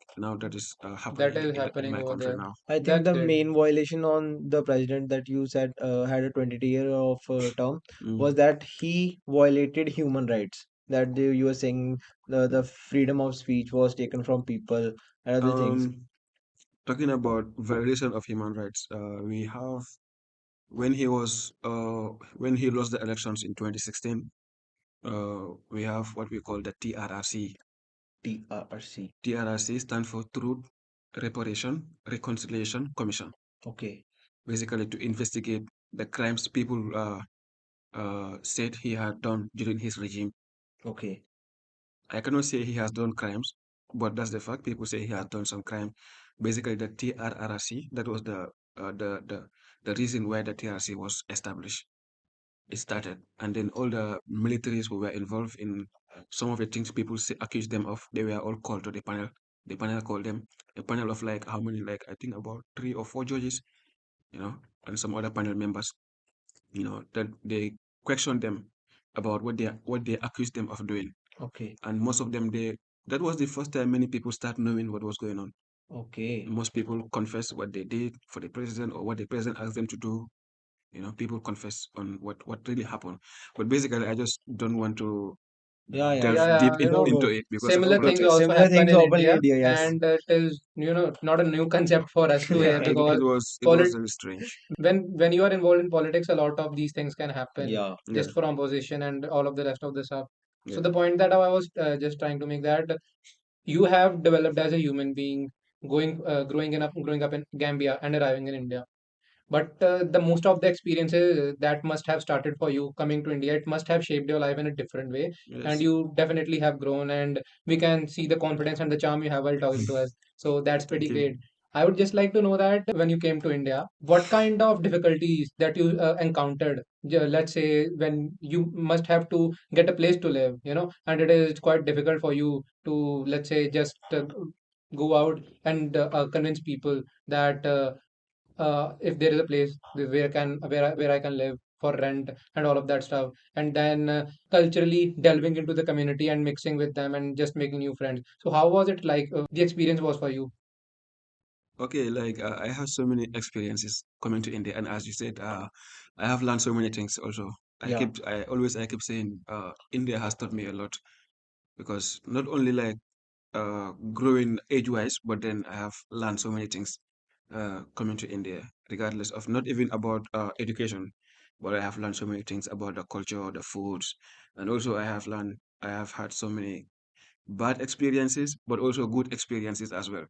happening
is
in
happening
my
over
country
there.
now.
I think
That's
the
great.
main violation on the president that you said had a 22-year of term
Mm.
was that he violated human rights. That you were saying the freedom of speech was taken from people and other things.
Um, Talking about violation of human rights, we have when he was when he lost the elections in 2016. We have what we call the TRRC.
TRC.
TRRC stands for Truth, Reparation, Reconciliation Commission.
Okay.
Basically, to investigate the crimes people said he had done during his regime.
Okay.
I cannot say he has done crimes, but that's the fact. People say he has done some crime. Basically, the TRRC, that was the reason why the TRC was established. It started, and then all the militaries who were involved in some of the things people accuse them of, they were all called to the panel. The panel called them a panel of like how many? Like I think about 3 or 4 judges, and some other panel members. That they questioned them about what they accused them of doing,
Okay.
and most of them that was the first time many people start knowing what was going on.
Okay.
Most people confess what they did for the president or what the president asked them to do. People confess on what really happened. But basically, I just don't want to
Yeah, yeah.
delve
Yeah,
deep
yeah,
No,
into
no.
it because
similar
No,
things also
similar
happen
things
in
open in
India,
India, yes.
and it is not a new concept for us to
yeah,
hear,
Yeah.
it
because
was it was
polit
very strange.
when you are involved in politics, a lot of these things can happen
Yeah.
Yeah,
just for opposition and all of the rest of the stuff. So
Yeah.
the point that I was just trying to make that you have developed as a human being, growing up in Gambia and arriving in India. But the most of the experiences that must have started for you coming to India, it must have shaped your life in a different way, and
Yes.
you definitely have grown. And we can see the confidence and the charm you have while talking to us. So that's
Thank
pretty
you.
great. I would just like to know that when you came to India, what kind of difficulties that you encountered? Let's say when you must have to get a place to live, and it is quite difficult for you to, let's say, just go out and convince people that if there is a place where I can live for rent and all of that stuff, and then culturally delving into the community and mixing with them and just making new friends. So how was it like? The experience was for you?
Okay, like I have so many experiences coming to India, and as you said, I have learned so many things also.
Yeah.
I keep saying, India has taught me a lot because not only like growing age-wise, but then I have learned so many things coming to India, regardless of not even about education, but I have learned so many things about the culture, the foods, and also I have had so many bad experiences, but also good experiences as well.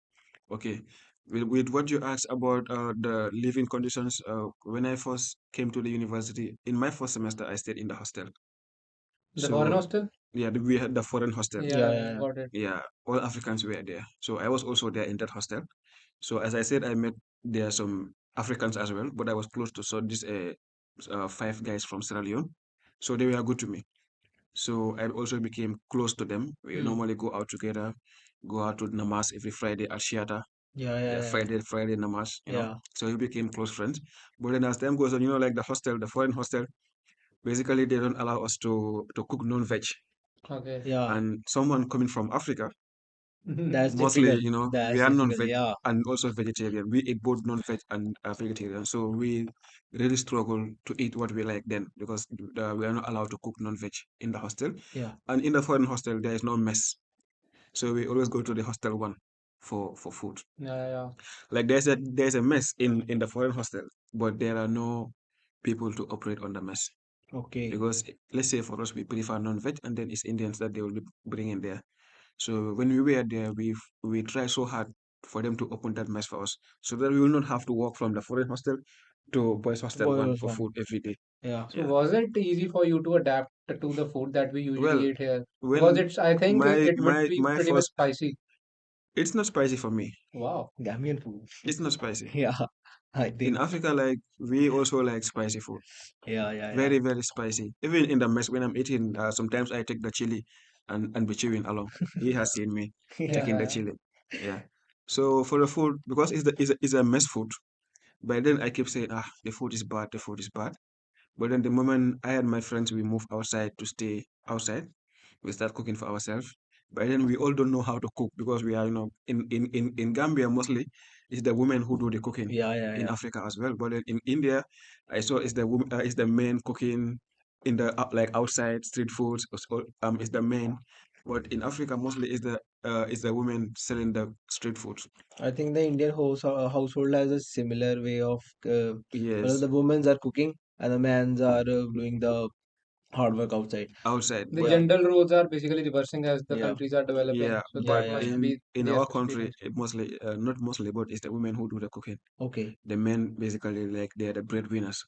Okay, with what you asked about the living conditions, when I first came to the university, in my first semester, I stayed in the hostel.
The foreign
So
hostel?
yeah, we had the foreign hostel.
Yeah,
Yeah,
yeah,
yeah, yeah.
got it.
Yeah, all Africans were there. So I was also there in that hostel. So as I said, I met there some Africans as well, but I was close to so these five guys from Sierra Leone. So they were good to me. So I also became close to them. We
Hmm.
normally go out together, go out to Namas every Friday at Shiata.
Yeah, yeah,
Yeah,
yeah.
Friday Namas,
Yeah.
So we became close friends. But then as time goes on, like the hostel, the foreign hostel, basically they don't allow us to cook non-veg.
Okay.
Yeah.
And someone coming from Africa,
That's
mostly,
difficult.
we
That's
are
difficult.
non-veg
Yeah.
and also vegetarian. We eat both non-veg and vegetarian. So we really struggle to eat what we like then because we are not allowed to cook non-veg in the hostel.
Yeah.
And in the foreign hostel, there is no mess. So we always go to the hostel one for food.
Yeah, yeah.
Like there's a mess in the foreign hostel, but there are no people to operate on the mess.
Okay.
Because let's say for us, we prefer non-veg and then it's Indians that they will be bringing there. So when we were there, we try so hard for them to open that mess for us, so that we will not have to walk from the foreign hostel to boys hostel one
Boils
for
one.
food every day.
Yeah.
So
Yeah.
was it easy for you to adapt to the food that we usually
Well,
eat here? Because
when
I think it would be
my
pretty much
first,
spicy.
it's not spicy for me.
Wow.
Gambian food.
It's not spicy.
Yeah. I
In
think.
Africa, like we also like spicy food,
Yeah, yeah, yeah.
very very spicy. Even in the mess when I'm eating, sometimes I take the chili and be chewing along. He has seen me
Yeah,
Yeah.
taking the
yeah.
chili. Yeah. So for the food, because it's a mess food. By then I keep saying, the food is bad, the food is bad. But then the moment I and my friends we move outside to stay outside, we start cooking for ourselves. By then we all don't know how to cook because we are, in Gambia mostly it's the women who do the cooking.
Yeah, yeah,
In
yeah.
Africa as well, but then in India, I saw it's the woman, it's the men cooking in the like outside street foods. It's the men, but in Africa mostly is the women selling the street foods.
I think the Indian household has a similar way of well,
Yes,
the women's are cooking and the men's are doing the hard work outside.
outside,
The
but
Yeah,
gender roles are basically reversing as the
yeah,
countries are developing.
yeah,
So
yeah,
but
that
yeah,
must
yeah.
be
in
the
our country,
experience.
mostly, not mostly, but it's the women who do the cooking.
Okay.
The men basically like they're the breadwinners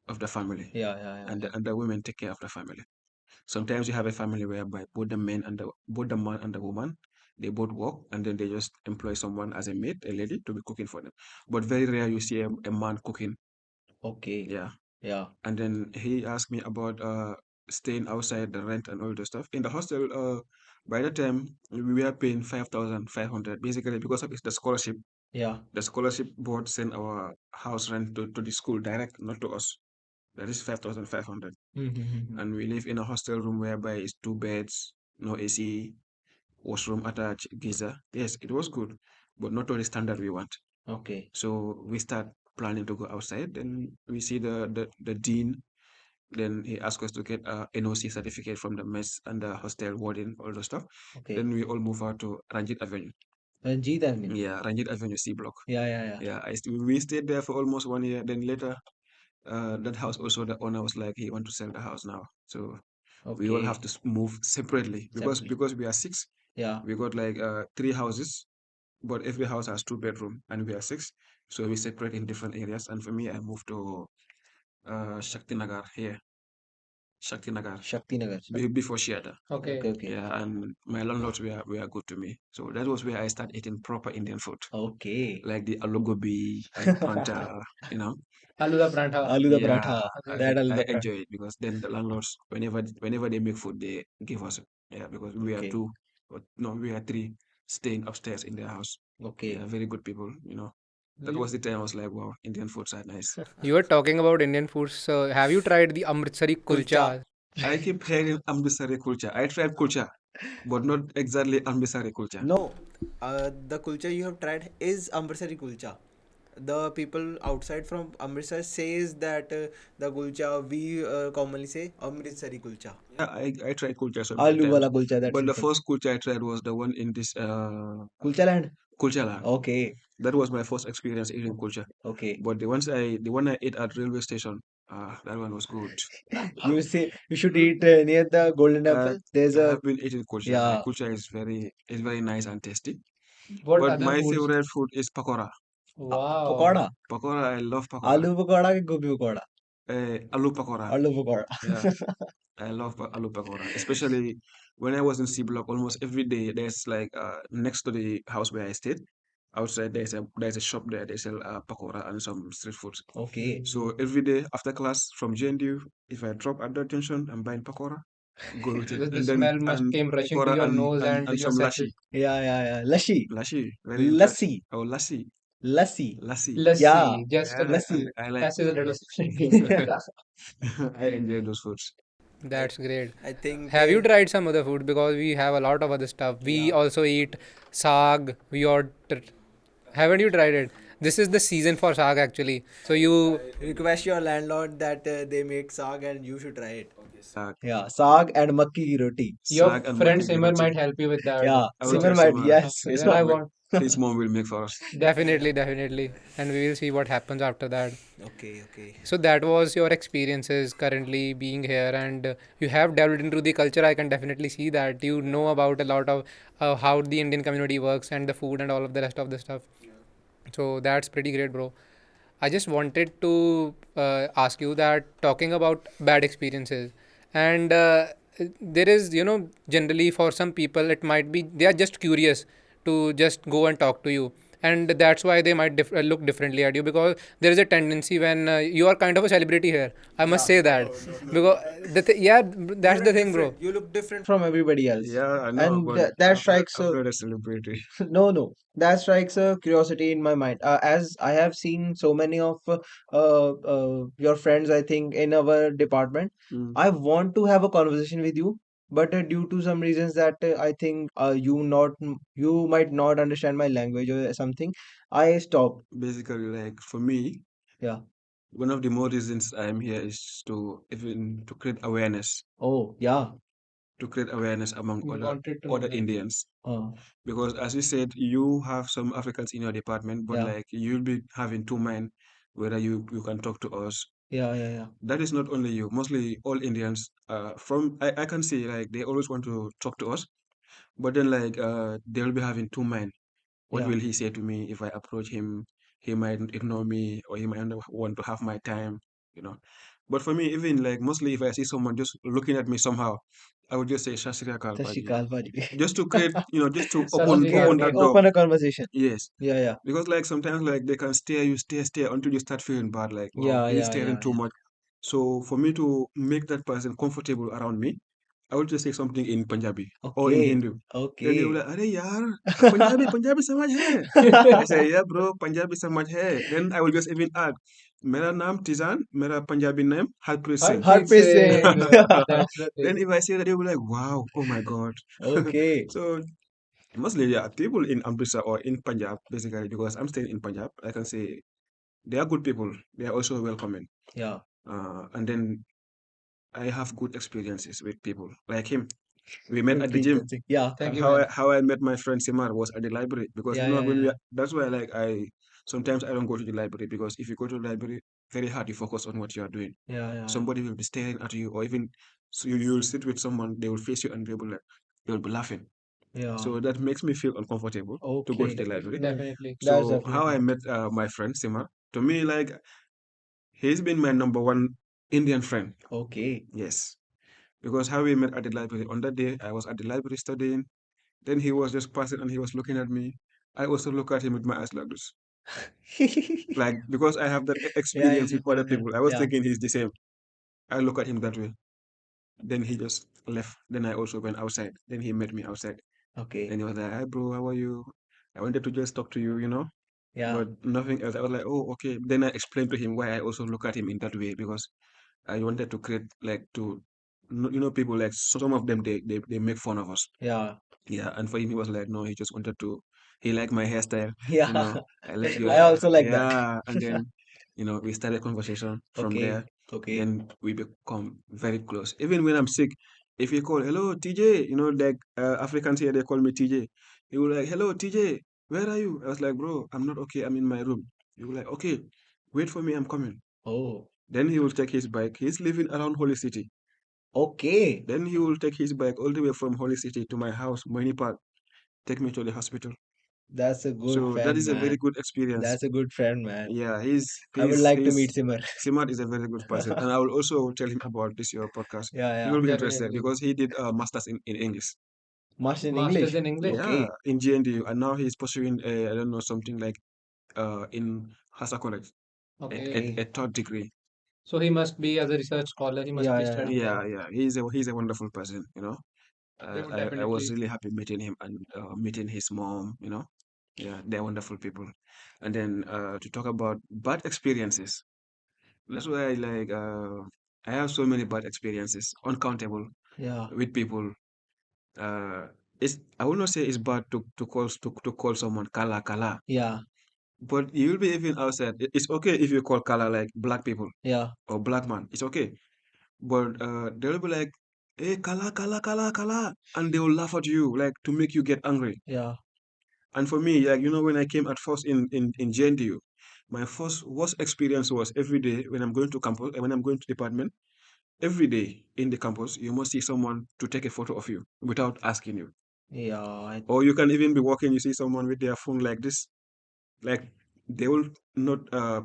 of the family,
Yeah, yeah, yeah, yeah.
and the women take care of the family. Sometimes you have a family whereby both the man and the woman they both work, and then they just employ someone as a maid, a lady, to be cooking for them. But very rare you see a man cooking.
Okay.
Yeah.
Yeah,
And then he asked me about staying outside, the rent and all the stuff in the hostel. By the time we were paying 5,500 basically because of it's the scholarship.
yeah.
The scholarship board sent our house rent to the school direct, not to us. That is 5,500.
Mm-hmm.
And we live in a hostel room whereby it's two beds, no AC, washroom attached, geyser. Yes, it was good, but not to the standard we want.
Okay.
So we start planning to go outside. Then we see the dean. Then he asked us to get a NOC certificate from the mess and the hostel warden, all the stuff.
Okay.
Then we all move out to Ranjit Avenue.
Ranjit Avenue.
Yeah, Ranjit Avenue C block.
Yeah, yeah, yeah.
Yeah, we stayed there for almost 1 year. Then later, that house also the owner was like he want to sell the house now. So We all have
Okay.
to move separately because
Separate.
we are six.
Yeah.
We got like three houses, but every house has two bedroom, and we are six. So we separate in different areas. And for me, I moved to Shakti Nagar here, Shakti Nagar,
Shakti Nagar.
before Shiata.
Okay.
Okay, okay.
Yeah, and my landlords were good to me. So that was where I started eating proper Indian food,
Okay.
like the aloo gobi and pranta, you know.
Aloo da prantha.
Aloo da
Yeah,
paratha.
Okay.
That aloo
I
da paratha.
enjoy it because then the landlords, whenever they make food, they give us. Yeah, because we are
Okay.
two, but no, we are three staying upstairs in their house. Yeah,
Okay.
very good people, you know. That was the time I was like, wow, Indian foods are nice.
You were talking about Indian foods. So have you tried the Amritsari
Kulcha.
kulcha?
I keep hearing Amritsari kulcha. I tried kulcha, but not exactly Amritsari kulcha.
No, the kulcha you have tried is Amritsari kulcha. The people outside from Amritsar says that the kulcha we commonly say Amritsari kulcha.
Yeah, I tried kulcha so many
Aloo
times,
wala kulcha, that's
but the
simple.
first kulcha I tried was the one in this
Kulcha land?
kulcha land.
Okay.
That was my first experience eating kulcha.
Okay.
But the one I ate at railway station, that one was good.
You should eat near the Golden
Uh,
Temple. There's
I
a,
have been eating kulcha. Like
yeah,
kulcha is very nice and tasty.
What
But
other
my
foods?
favorite food is pakora.
Wow.
pakoda.
Pakora, I love pakora.
Aloo pakoda ke gobi pakoda?
Aloo pakora.
Aloo pakoda.
Yeah, I love aloo pakora, especially when I was in C Block. Almost every day, there's like next to the house where I stayed, outside there's a shop there. They sell pakora and some street food.
Okay.
So every day after class from JNU, if I drop at that junction, I'm buying pakora, go with it,
The
and then
smell must
and
came rushing to
pakora
your nose and
and
your
some
senses.
lassi,
Yeah, yeah, yeah. Lassi.
very interesting.
Lassi.
Oh, lassi,
Lassi.
lassi.
Yeah.
Lassi, just a
Yeah,
Lassi.
I like
S is a little.
I enjoy those foods.
I
That's great.
I think
Have you tried some other food? Because we have a lot of other stuff. We
yeah.
also eat sag. Haven't you tried it? This is the season for sag actually. So you
Request your landlord that they make sag and you should try it.
Sag,
Yeah. Saag and makki ki roti.
your
sag and
friend
makki ki
Simar
roti.
might help you with that.
Yeah.
I will
Simmer
tell
might.
Simar.
Yes.
Okay, then I want
His mom will make for us.
definitely, definitely, and we will see what happens after that.
Okay, okay.
So that was your experiences currently being here, and you have delved into the culture. I can definitely see that you know about a lot of how the Indian community works and the food and all of the rest of the stuff. So that's pretty great, bro. I just wanted to ask you that talking about bad experiences, and there is, generally for some people, it might be they are just curious to just go and talk to you. And that's why they might look differently at you because there is a tendency when you are kind of a celebrity here. I must say that because yeah, that's the thing, bro.
You look different.
From everybody else.
Yeah, I know,
And
but
that strikes
I'm
a
not a celebrity.
no, no, that strikes a curiosity in my mind. As I have seen so many of your friends, I think in our department,
Mm.
I want to have a conversation with you, but due to some reasons that I think you might not understand my language or something, I stopped.
Basically, like for me,
Yeah.
one of the more reasons I'm here is to even to create awareness,
Oh, yeah.
among
We
other
wanted to know that.
Indians.
Uh,
Because as you said, you have some Africans in your department, but
yeah.
like you'll be having two minds whether you can talk to us.
Yeah. Yeah. Yeah.
That is not only you, mostly all Indians. From I can see like they always want to talk to us, but then like they'll be having two minds. What
Yeah.
will he say to me if I approach him? He might ignore me, or he might not want to have my time, you know. But for me, even like mostly if I see someone just looking at me somehow, I would just say Shasri Akal
Sat Shri
Paji.
Akal, Paji.
Just to create, just to
Sat Shri
Okay.
Akal,
open
Okay.
that
bro.
door.
Open a conversation.
Yes.
Yeah. Yeah.
Because like sometimes like they can stare until you start feeling bad, like wow,
Yeah.
he's
Yeah.
staring
Yeah.
too
Yeah.
much. So for me to make that person comfortable around me, I would just say something in Punjabi or in
Okay.
Hindu. Then they will
Okay.
like, Arey yaar, Punjabi samajh hai. I say, yeah, bro, Punjabi samajh hai. Then I will just even add, Mera naam Tijan, mera Punjabi name Harpreet Singh.
Harpreet
Harpreet
Singh.
Singh.
That's the
Then
thing.
if I say that, they will be like, wow, oh my God.
Okay.
So mostly, yeah, people in Amritsar or in Punjab, basically, because I'm staying in Punjab, I can say they are good people. They are also welcoming.
Yeah.
And then I have good experiences with people like him. We met at the gym.
Interesting. Yeah.
Thank
And
you, man.
how I met my friend Simar was at the library because
Yeah. Yeah.
when
Yeah.
that's why like I sometimes I don't go to the library because if you go to the library very hard to focus on what you are doing.
Yeah, yeah,
Somebody will be staring at you, or even so you will sit with someone, they will face you and they will be laughing.
yeah.
So that makes me feel uncomfortable to go to
Okay.
the library.
Definitely.
That's
So how I
definitely.
met my friend Sima, to me, like, he's been my number one Indian friend.
Okay.
Yes, because how we met at the library. On that day, I was at the library studying. Then he was just passing and he was looking at me. I also look at him with my eyes like this. Like, because I have that
Yeah,
experience
it's
with other
different.
people, I was
Yeah.
thinking he's the same. I look at him that way. Then he just left. Then I also went outside. Then he met me outside.
Okay.
Then he was like, "Hi, bro, how are you? I wanted to just talk to you,
Yeah.
but nothing else." I was like, "Oh, okay." Then I explained to him why I also look at him in that way because I wanted to create, like, people, like, some of them, they make fun of us.
Yeah.
Yeah, and for him, he was like, no, he just wanted to, he liked my hairstyle,
Yeah.
I like
That's
your,
I
good.
also like that.
yeah, and then, we started conversation from
Okay.
there.
Okay.
Then we become very close. Even when I'm sick, if you call, hello, TJ, like Africans here, they call me TJ. He will like, hello, TJ, where are you? I was like, bro, I'm not okay, I'm in my room. He will like, okay, wait for me, I'm coming.
Oh.
Then he will take his bike. He's living around Holy City.
Okay.
Then he will take his bike all the way from Holy City to my house, Moini Park, take me to the hospital.
That's a good
So that
friend,
is a very
man.
good experience.
That's a good friend, man.
Yeah, he's
I would
he's
like to meet
he's
Simar.
Simad is a very good person, and I will also tell him about this your podcast.
Yeah,
He
yeah.
will be interested
Definitely.
because he did a masters in English.
Master in
Masters
English.
in English.
Yeah,
Okay.
in GNDU, and now he's pursuing I don't know, something like in Hassa College,
Okay.
Okay.
a third degree.
So he must be, as a research scholar, he must
Yeah,
be
yeah, yeah.
studying well.
Yeah, he's a wonderful person. I was
Definitely.
really happy meeting him and meeting his mom. Yeah, they're wonderful people. And then to talk about bad experiences, that's why I have so many bad experiences, uncountable,
Yeah.
with people. Uh, I will not say it's bad to call someone kala kala,
Yeah.
but you'll be even outside. It's okay if you call kala like black people
Yeah.
or black man. It's okay, but they'll be like, "Hey, kala kala kala kala," and they will laugh at you like to make you get angry.
Yeah.
And for me, like, when I came at first in JNTU, my first worst experience was every day when I'm going to campus, when I'm going to department, every day in the campus, you must see someone to take a photo of you without asking you.
Yeah. I,
Or you can even be walking, you see someone with their phone like this, like they will not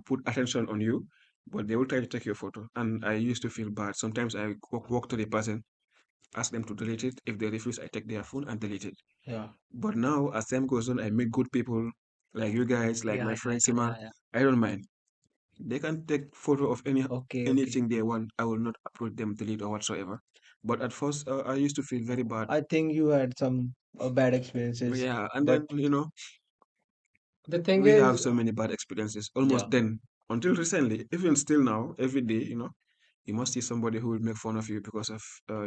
put attention on you, but they will try to take your photo. And I used to feel bad. Sometimes I walk to the person, ask them to delete it. If they refuse, I take their phone and delete it.
yeah.
But now, as time goes on, I meet good people like you guys, like
Yeah,
my
yeah,
friend
yeah,
Sima.
yeah, yeah.
I don't mind. They can take photo of
Okay, okay.
anything they want. I will not approach them, delete or whatsoever. But at first, I used to feel very bad.
I think you had some bad experiences,
Yeah, and
but
then
The thing
we have
is,
so many bad experiences.
yeah,
Almost then, until recently, even still now, every day, you must see somebody who will make fun of you because of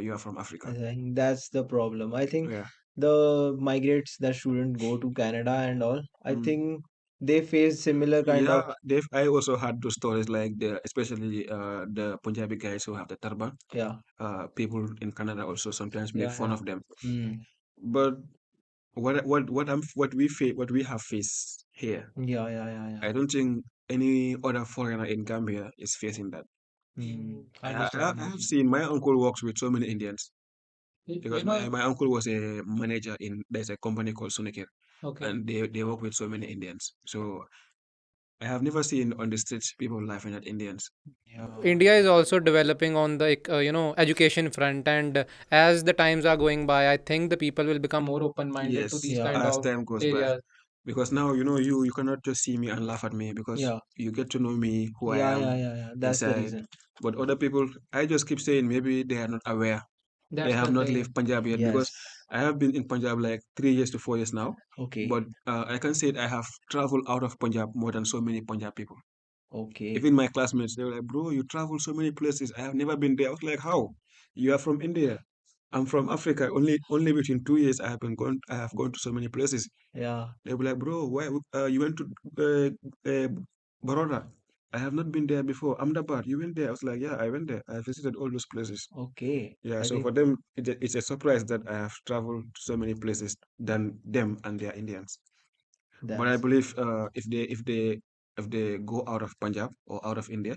you are from
I
Africa.
think that's the problem. I think
Yeah.
the migrates that shouldn't go to Canada and all, I
Mm.
think they face similar kind of,
Yeah, I also had those stories like especially the Punjabi guys who have the turban.
yeah,
People in Canada also sometimes make
yeah,
fun
yeah.
of them.
Mm.
But what we have faced here,
Yeah, yeah, yeah, yeah.
I don't think any other foreigner in Gambia is facing that.
Mm.
understood,
I have
understood.
seen my uncle works with so many Indians
You
because
know,
my uncle was a manager in there's a company called Sunikir,
okay.
and they work with so many Indians. So I have never seen on the streets people laughing at Indians.
Yeah,
India is also developing on the education front, and as the times are going by, I think the people will become more open minded to
Yes,
these
yeah,
kind
as
of
time goes by.
areas.
Because now you cannot just see me and laugh at me because
yeah,
you get to know me, who I
yeah, yeah,
am
yeah, yeah. That's the
inside.
reason.
But other people, I just keep saying maybe they are not aware. They
That's
have
the
not
thing.
left Punjab yet because
Yes.
I have been in Punjab like 3 years to 4 years now.
Okay,
But I can say I have traveled out of Punjab more than so many Punjab people.
okay.
Even my classmates, they were like, bro, you travel so many places. I have never been there. I was like, how? You are from India. I'm from Africa. Only between 2 years I have gone to so many places.
Yeah,
They'll be like, bro, why you went to Baroda? I have not been there before. Ahmedabad, you went there? I was like, yeah, I went there. I visited all those places.
okay.
Yeah,
I
so for
think
them, it's a surprise that I have traveled to so many places than them and their Indians. But I
that's
believe if they go out of Punjab or out of India,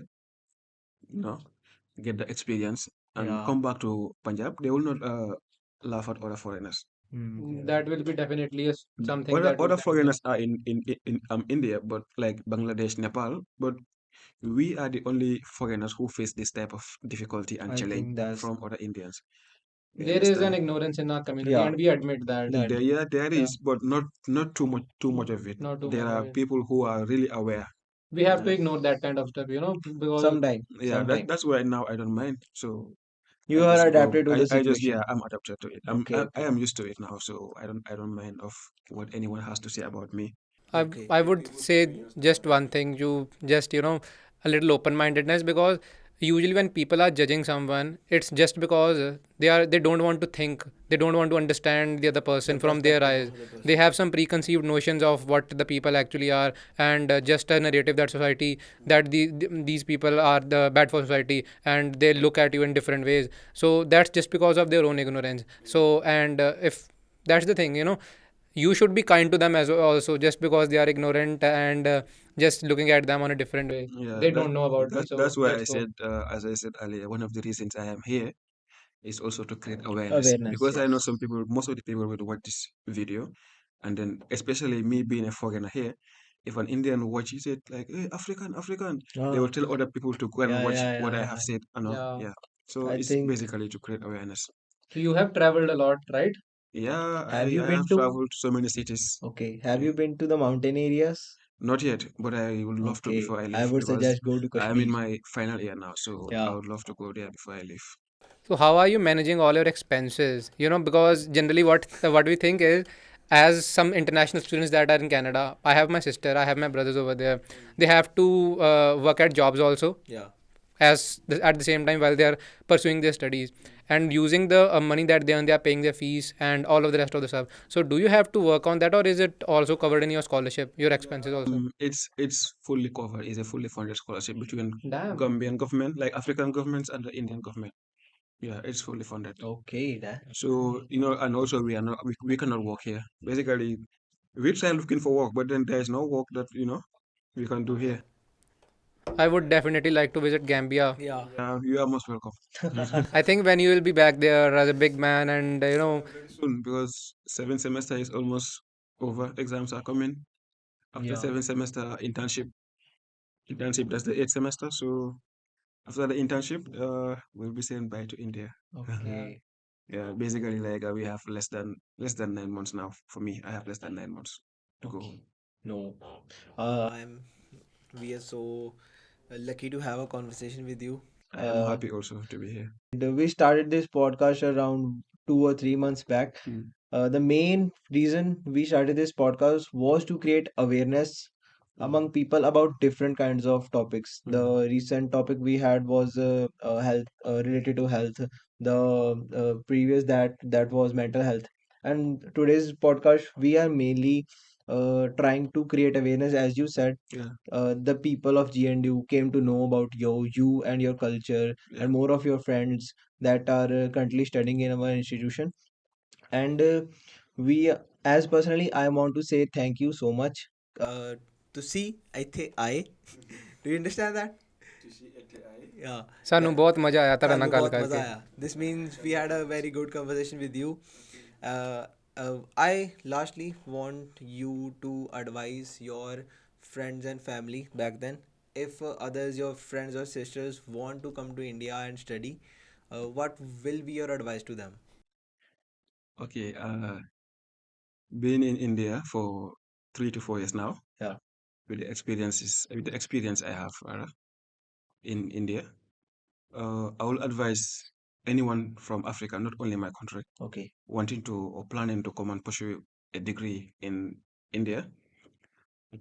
you know, get the experience and
Yeah.
come back to Punjab, they will not laugh at other foreigners.
That will be definitely something
Other
that will
foreigners are in India, but like Bangladesh, Nepal, but we are the only foreigners who face this type of difficulty and
I
challenge
think that's
from other Indians. You
there is an
understand?
ignorance in our community,
yeah.
and we admit that.
That
There
Yeah,
is, but not too much of it.
not too
There
much of
are
it.
people who are really aware.
We have to
Yeah,
ignore that kind of stuff, because
sometime,
yeah. That
sometime
that's why now I don't mind. So
you
I
are
just go.
adapted to the
I just
situation.
yeah. I'm adapted to it.
Okay,
I
okay.
am used to it now. So I don't mind of what anyone has to say about me.
I would say just one thing, you just, a little open mindedness, because usually when people are judging someone, it's just because they don't want to think, they don't want to understand the other person
The
from their
perspective
eyes.
of the
They
person.
have some preconceived notions of what the people actually are, and just a narrative that society, that these people are the bad for society, and they look at you in different ways. So that's just because of their own ignorance. So, and if that's the thing, you should be kind to them as well also, just because they are ignorant, and just looking at them on a different way.
Yeah,
They don't know about it, so
that's why I
let's go.
said, as I said earlier, one of the reasons I am here is also to create awareness
Awareness,
because I know
yes.
some people, most of the people will watch this video, and then especially me being a foreigner here, if an Indian watches it like, hey, African, African, they will
Ah,
tell other people to go and
yeah,
watch
yeah,
what
yeah,
I have
yeah.
said.
Yeah.
Yeah. So
I
it's
think.
basically to create awareness.
So you have traveled a lot, right?
Yeah,
Have you
I
been
have
to?
traveled to so many cities.
Okay. Have
Yeah.
you been to the mountain areas?
Not yet, but I would love to
Okay.
before I
I
leave
would
because
suggest go to
I'm in
Kashmir.
my final year now, so I
Yeah.
would love to go there before I leave.
So how are you managing all your expenses? Because generally what we think is, as some international students that are in Canada, I have my sister, I have my brothers over there. They have to work at jobs also,
Yeah.
at the same time while they are pursuing their studies, and using the money that they earn, they are paying their fees and all of the rest of the stuff. So do you have to work on that, or is it also covered in your scholarship, your expenses also?
It's fully covered. It's a fully funded scholarship between
Damn.
Gambian government, like African governments, and the Indian government. Yeah, it's fully funded.
Okay. That.
So and also we cannot work here. Basically, we try looking for work, but then there is no work that we can do here.
I would definitely like to visit Gambia.
Yeah.
Yeah, you are most welcome.
I think when you will be back there as a big man, and
Very soon because seventh semester is almost over. Exams are coming. After
Yeah.
seventh semester, internship, that's the eighth semester. So after the internship, we'll be saying bye to India.
yeah.
Okay.
Yeah, basically like we have less than 9 months now. For me, I have less than 9 months to go
Okay.
home.
No.
I'm. We are so lucky to have a conversation with you.
I am
Uh,
happy also to be here.
we started this podcast around 2 or 3 months back.
Mm,
The main reason we started this podcast was to create awareness
mm,
among people about different kinds of topics.
mm.
The recent topic we had was health, related to health. The previous that was mental health. And today's podcast we are mainly trying to create awareness, as you said.
Yeah,
The people of GNU came to know about you and your culture,
yeah.
and more of your friends that are currently studying in our institution. And we, as personally, I want to say thank you so much.
Uh, to see, I think I. Do you understand that? Yeah.
ਸਾਨੂੰ ਬਹੁਤ ਮਜ਼ਾ ਆਇਆ ਤੁਹਾਡੇ ਨਾਲ
ਸਾਨੂੰ
ਗੱਲ
ਬਹੁਤ ਮਜ਼ਾ
ਕਰਕੇ
ਆਇਆ. This means we had a very good conversation with you. Uh, I lastly want you to advise your friends and family back then. If others, your friends or sisters, want to come to India and study, what will be your advice to them?
Okay. Been in India for 3 to 4 years now.
Yeah.
With the experience I have in India, I will advise anyone from Africa, not only my country,
Okay.
wanting to or planning to come and pursue a degree in India,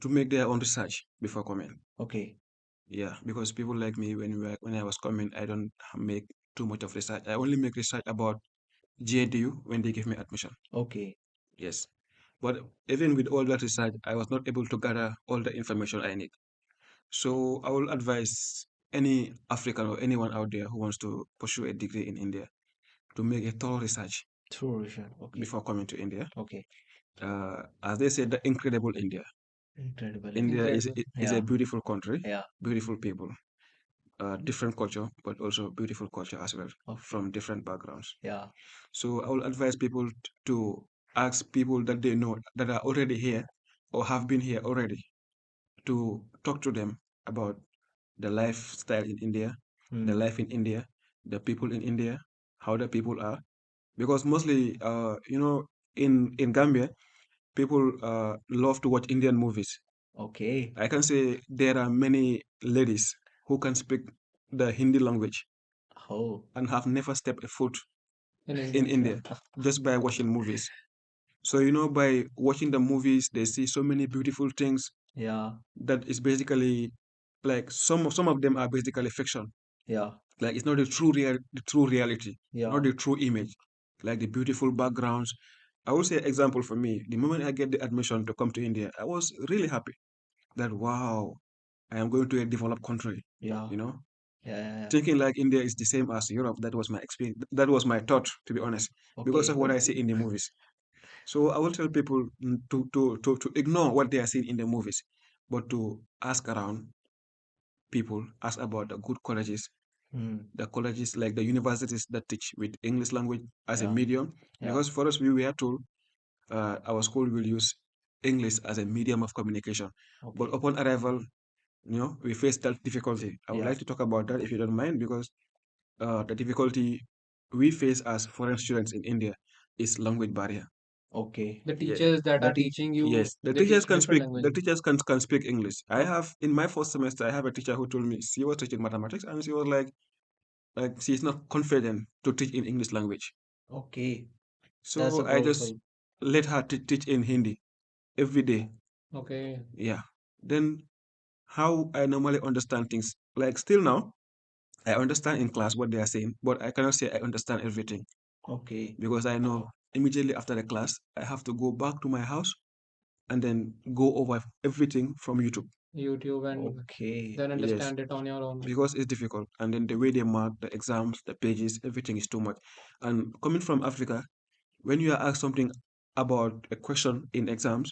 to make their own research before coming.
Okay.
Yeah, because people like me, when I was coming, I don't make too much of research. I only make research about JDU when they give me admission.
Okay.
Yes. But even with all that research, I was not able to gather all the information I need. So I will advise any African or anyone out there who wants to pursue a degree in India to make a thorough research
True vision. Okay.
before coming to India.
Okay.
As they said, the incredible India.
Incredible.
India
incredible.
is a
Yeah.
beautiful country,
Yeah.
beautiful people. different culture, but also beautiful culture as well
Okay.
from different backgrounds.
Yeah.
So I will advise people to ask people that they know that are already here or have been here already to talk to them about the lifestyle in India, the
Hmm.
life in India, the people in India, how the people are. Because mostly, in Gambia, people love to watch Indian movies.
Okay.
I can say there are many ladies who can speak the Hindi language
Oh.
and have never stepped a foot
In
in
India.
India just by watching movies. So, by watching the movies, they see so many beautiful things
Yeah.
that is basically like some of them are basically fiction.
Yeah.
Like it's not the true reality,
Yeah.
not the true image, like the beautiful backgrounds. I will say example for me, the moment I get the admission to come to India, I was really happy that wow, I am going to a developed country,
Yeah.
you know,
Yeah. Yeah. Yeah.
thinking like India is the same as Europe. That was my experience. That was my thought, to be honest, because
Okay.
of what I see in the movies. So I will tell people to ignore what they are seeing in the movies, but to ask around people, ask about the good colleges,
Hmm.
the colleges like the universities that teach with English language as a
Yeah.
medium.
Yeah.
Because for us, we were told our school will use English as a medium of communication. But
Okay.
upon arrival, we face that difficulty. I would
Yeah.
like to talk about that if you don't mind, because the difficulty we face as foreign students in India is language barrier.
Okay.
The
Yeah.
teachers that
The
are
teach.
teaching you,
Yes, the
they
teachers
teach
can
different
speak. The
languages.
teachers can speak English. I
Oh,
have in my first semester, I have a teacher who told me she was teaching mathematics, and she was like she's not confident to teach in English language.
okay. That's
So
a
I just
powerful.
let her teach in Hindi every day.
Okay.
Yeah. Then how I normally understand things, like still now, I understand in class what they are saying, but I cannot say I understand everything
Okay.
because I know immediately after the class, I have to go back to my house and then go over everything from YouTube.
YouTube and
Okay.
then
Yes,
understand it on your own.
because it's difficult. And then the way they mark the exams, the pages, everything is too much. And coming from Africa, when you are asked something about a question in exams,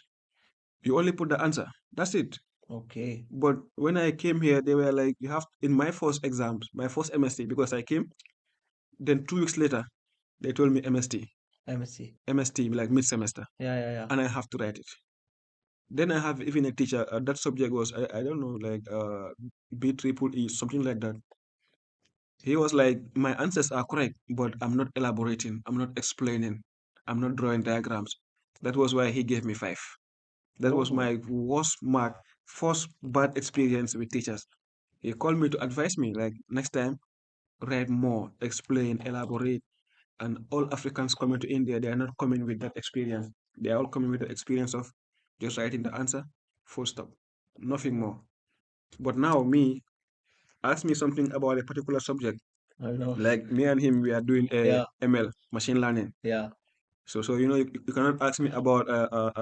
you only put the answer. That's it.
Okay.
But when I came here, they were like, you have in my first exams, my first MSc, because I came, then 2 weeks later, they told me
MSc.
MST, like mid semester,
Yeah. Yeah. Yeah.
and I have to write it. Then I have even a teacher, that subject was, I don't know, like B triple E, something like that. He was like, my answers are correct, but I'm not elaborating, I'm not explaining, I'm not drawing diagrams. That was why he gave me 5. That was
Oh.
my worst mark, first bad experience with teachers. He called me to advise me, like, next time, write more, explain, elaborate. And all Africans coming to India, they are not coming with that experience. They are all coming with the experience of just writing the answer, full stop, nothing more. But now, me, ask me something about a particular subject.
I know.
Like me and him, we are doing a
Yeah.
ML, machine learning.
Yeah.
So you cannot ask me about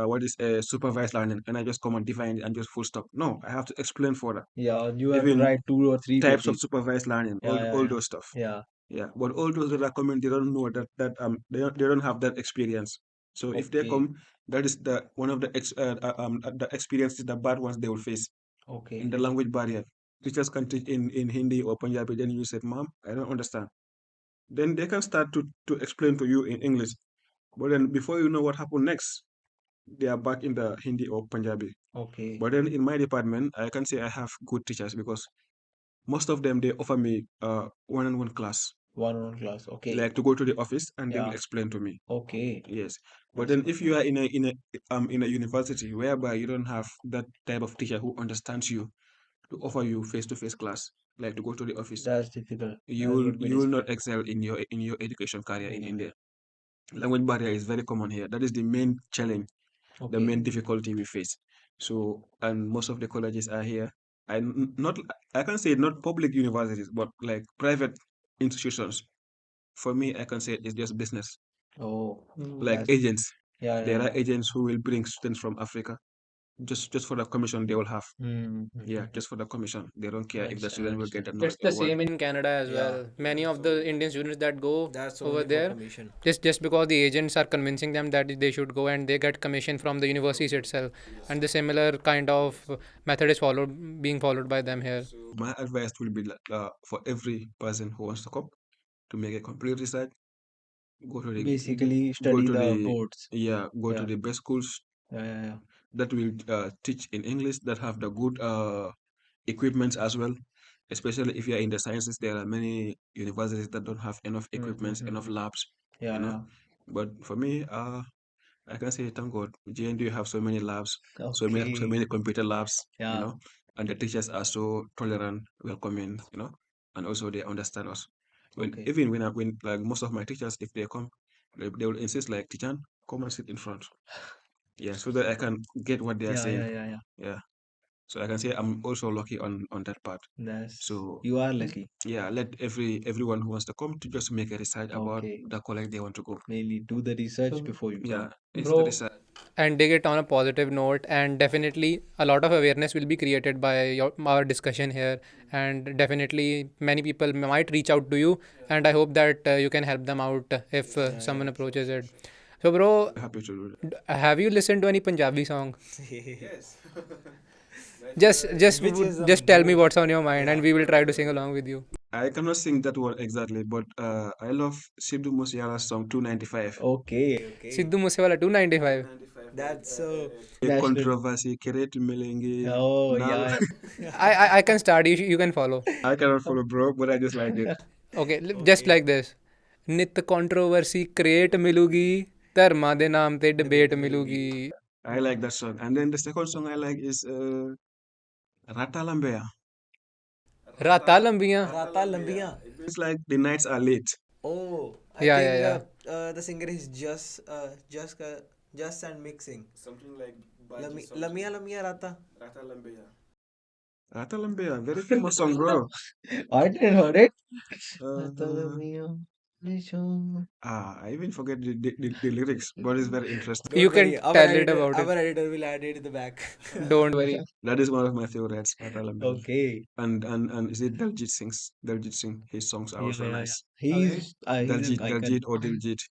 what is a supervised learning, and I just come and define it and just full stop. No, I have to explain further.
Yeah. You have to
Even
write 2 or 3
types of
pages.
supervised learning,
Yeah. Yeah.
all
Yeah.
those stuff.
Yeah.
Yeah, but all those that are coming, they don't know they don't have that experience. So if they
Okay.
come, that is the one of the experiences, the bad ones they will face in
Okay.
the language barrier. Teachers can teach in Hindi or Punjabi, then you said, "Mom, I don't understand." Then they can start to explain to you in English, but then before you know what happened next, they are back in the Hindi or Punjabi.
Okay.
But then in my department, I can say I have good teachers because most of them they offer me one-on-one class,
One class. Okay.
like to go to the office and they will
Yeah.
explain to me.
Okay.
Yes, but
That's
then
good.
if you are in a university whereby you don't have that type of teacher who understands you to offer you face-to-face class, like to go to the office,
That's difficult.
you
That
will
would be
you will not
difficult
excel in your education career in
in
India.
India.
Language barrier is very common here. That is the main challenge, the
Okay.
main difficulty we face. So, and most of the colleges are here. And not, I can say not public universities, but like private institutions. For me, I can say it's just business,
Oh,
Mm.
like
that's
agents.
yeah, yeah,
There are
yeah.
agents who will bring students from Africa. just for the commission they will have. Yeah,
Mhm.
just for the commission. They don't care if the
Understand,
student will get
understand.
the
It's the
award.
same in Canada as
Yeah.
well. Many
That's
of the
only-
Indian students that go
That's
over
only for
there,
commission.
just because the agents are convincing them that they should go, and they get commission from the universities itself, and the similar kind of method is being followed by them here.
My advice will be like, for every person who wants to come to make a complete research, go to the
Basically,
go
study
to
the
the
boards.
yeah, go to
Yeah,
the best schools
yeah, yeah, yeah.
that will teach in English, that have the good equipments as well. Especially if you are in the sciences, there are many universities that don't have enough equipments, enough
Mm-hmm.
labs, you
Yeah,
know.
yeah.
But for me, I can say thank God, GND have so many labs, so
Okay.
many computer labs,
Yeah.
and the teachers are so tolerant, welcoming, and also they understand us.
Okay.
When like most of my teachers, if they come, they will insist like, Tijan, come and sit in front. Yeah, so that I can get what they are
Yeah,
saying.
yeah, yeah, yeah.
Yeah. So I can say I'm also lucky on that part.
That's
So
you are lucky.
yeah, let everyone who wants to come to just make a research about
Okay.
the college they want to go.
Mainly do the research
So,
before you
Yeah,
come.
it's the
bro,
research.
and dig it on a positive note, and definitely a lot of awareness will be created by our discussion here, and definitely many people might reach out to you, and I hope that you can help them out if someone approaches it. So, bro,
Happy to do that.
have you listened to any Punjabi song?
Yes.
Just
Which is the
just tell me
most-
what's on your mind, and we will try to sing along with you.
I cannot sing that one exactly, but I love Sidhu Musiala's song 295.
Okay.
Okay.
Sidhu Moosewala 295.
That's
A
That's good.
controversy create melengi.
Oh,
Now
yeah.
I can start. You can follow.
I cannot follow, bro, but I just like it.
Okay, just like this. ਨਿਤ controversy create ਮਿਲੂਗੀ ਧਰਮਾਂ ਦੇ ਨਾਮ ਤੇ debate ਮਿਲੂਗੀ
I like that song. And then the second song I like is Rata Lambea.
ਰਾਤਾਂ ਲੰਬੀਆਂ
Rata Lambiya.
It's like the nights are late.
Oh, I
Yeah,
think
yeah,
the singer is just and mixing.
Something like
Lamia Lamia Rata.
Rata Lambea. Rata Lambea, very famous song, bro.
I didn't heard it.
Uh, I even forget the lyrics, but it's very interesting.
You can tell it about
Our
it.
editor will add it in the back.
Don't worry.
That is one of my favorites, Rata Lambea.
Okay.
And is it Daljit Singh? His songs are
Yeah,
also
yeah, yeah.
nice.
He's an
Daljit
icon.
or Diljit.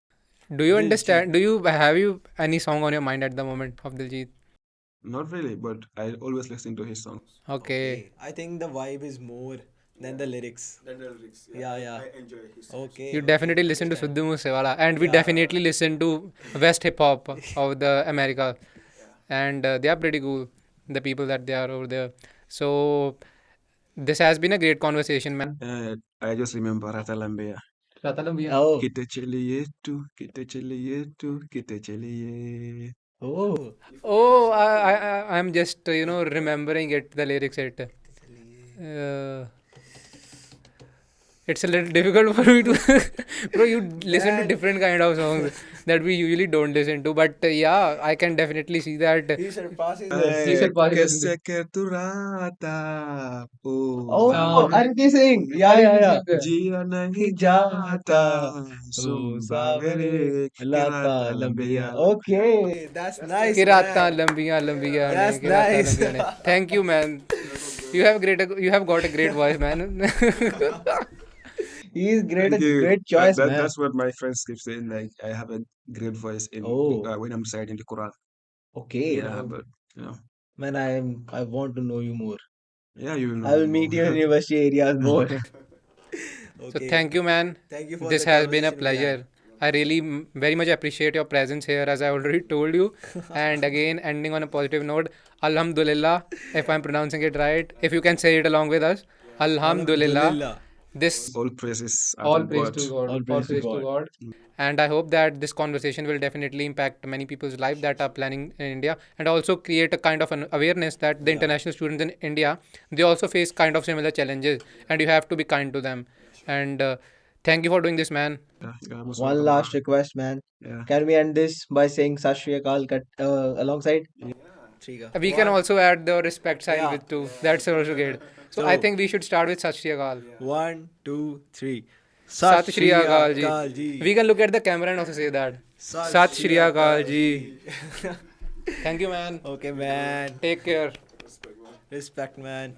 Do you
Diljit.
understand? Have you any song on your mind at the moment of Diljit?
Not really, but I always listen to his songs.
Okay.
I think the vibe is more than the lyrics.
Then the lyrics.
Yeah, yeah.
I enjoy his
Okay.
You definitely listen to
understand.
Sidhu Moosewala, and we
Yeah.
definitely listen to West hip hop of the America, and they are pretty cool, the people that they are over there. So this has been a great conversation, man.
I just remember Rata Lambea.
Oh,
Kita celiye, kita celiye.
oh.
Oh, I'm just remembering it, the lyrics. It's a little difficult for me to bro, you listen to different kind of songs that we usually don't listen to, but yeah, I can definitely see that.
He surpasses
Yes.
He said
Kaise ke tu rata,
Oh,
Um,
Ariti Singh. Yeah, yeah, yeah.
jiya nahi
Jata.
jata,
Oh,
sumbavere
Lata
kirata
Lambiya.
lambeya.
Okay.
That's nice.
कि रातां
man.
लंबियां लंबियां ने
That's
कि रातां
nice.
लंबियां ने Thank you, man. You have got a great voice, man.
He is great.
Thank
A
you.
great choice, man.
That's what my friends keep saying. Like I have a great voice in
Oh,
when I'm reciting the Quran.
okay.
Yeah, but you know,
Man, I want to know you more.
yeah, you will know
I will
me
meet you
more.
in university areas more.
So thank you, man.
Thank you for
This
the
has been a
conversation we had.
pleasure. I really very much appreciate your presence here, as I already told you. And again, ending on a positive note, Alhamdulillah, if I'm pronouncing it right. If you can say it along with us, Alhamdulillah.
Alhamdulillah.
This
All praises are
all
to
praise
God.
to God.
All praise to God.
And I hope that this conversation will definitely impact many people's life that are planning in India, and also create a kind of an awareness that the international students in India, they also face kind of similar challenges, and you have to be kind to them. And thank you for doing this, man.
Yeah, you're most
One
welcome,
last
bro.
request, man.
Yeah.
Can we end this by saying Sat Shri Akal alongside?
Trika.
We can also add the respect sign
Yeah.
with too. That's also good. So I think we should start with Sat Shri Akal.
1, 2, 3.
Sat Shri Akal
Akal
ji.
ji.
We can look at the camera and also say that. Sat Shri Akal ji. Thank you man
Okay, man.
Take care
Respect, man.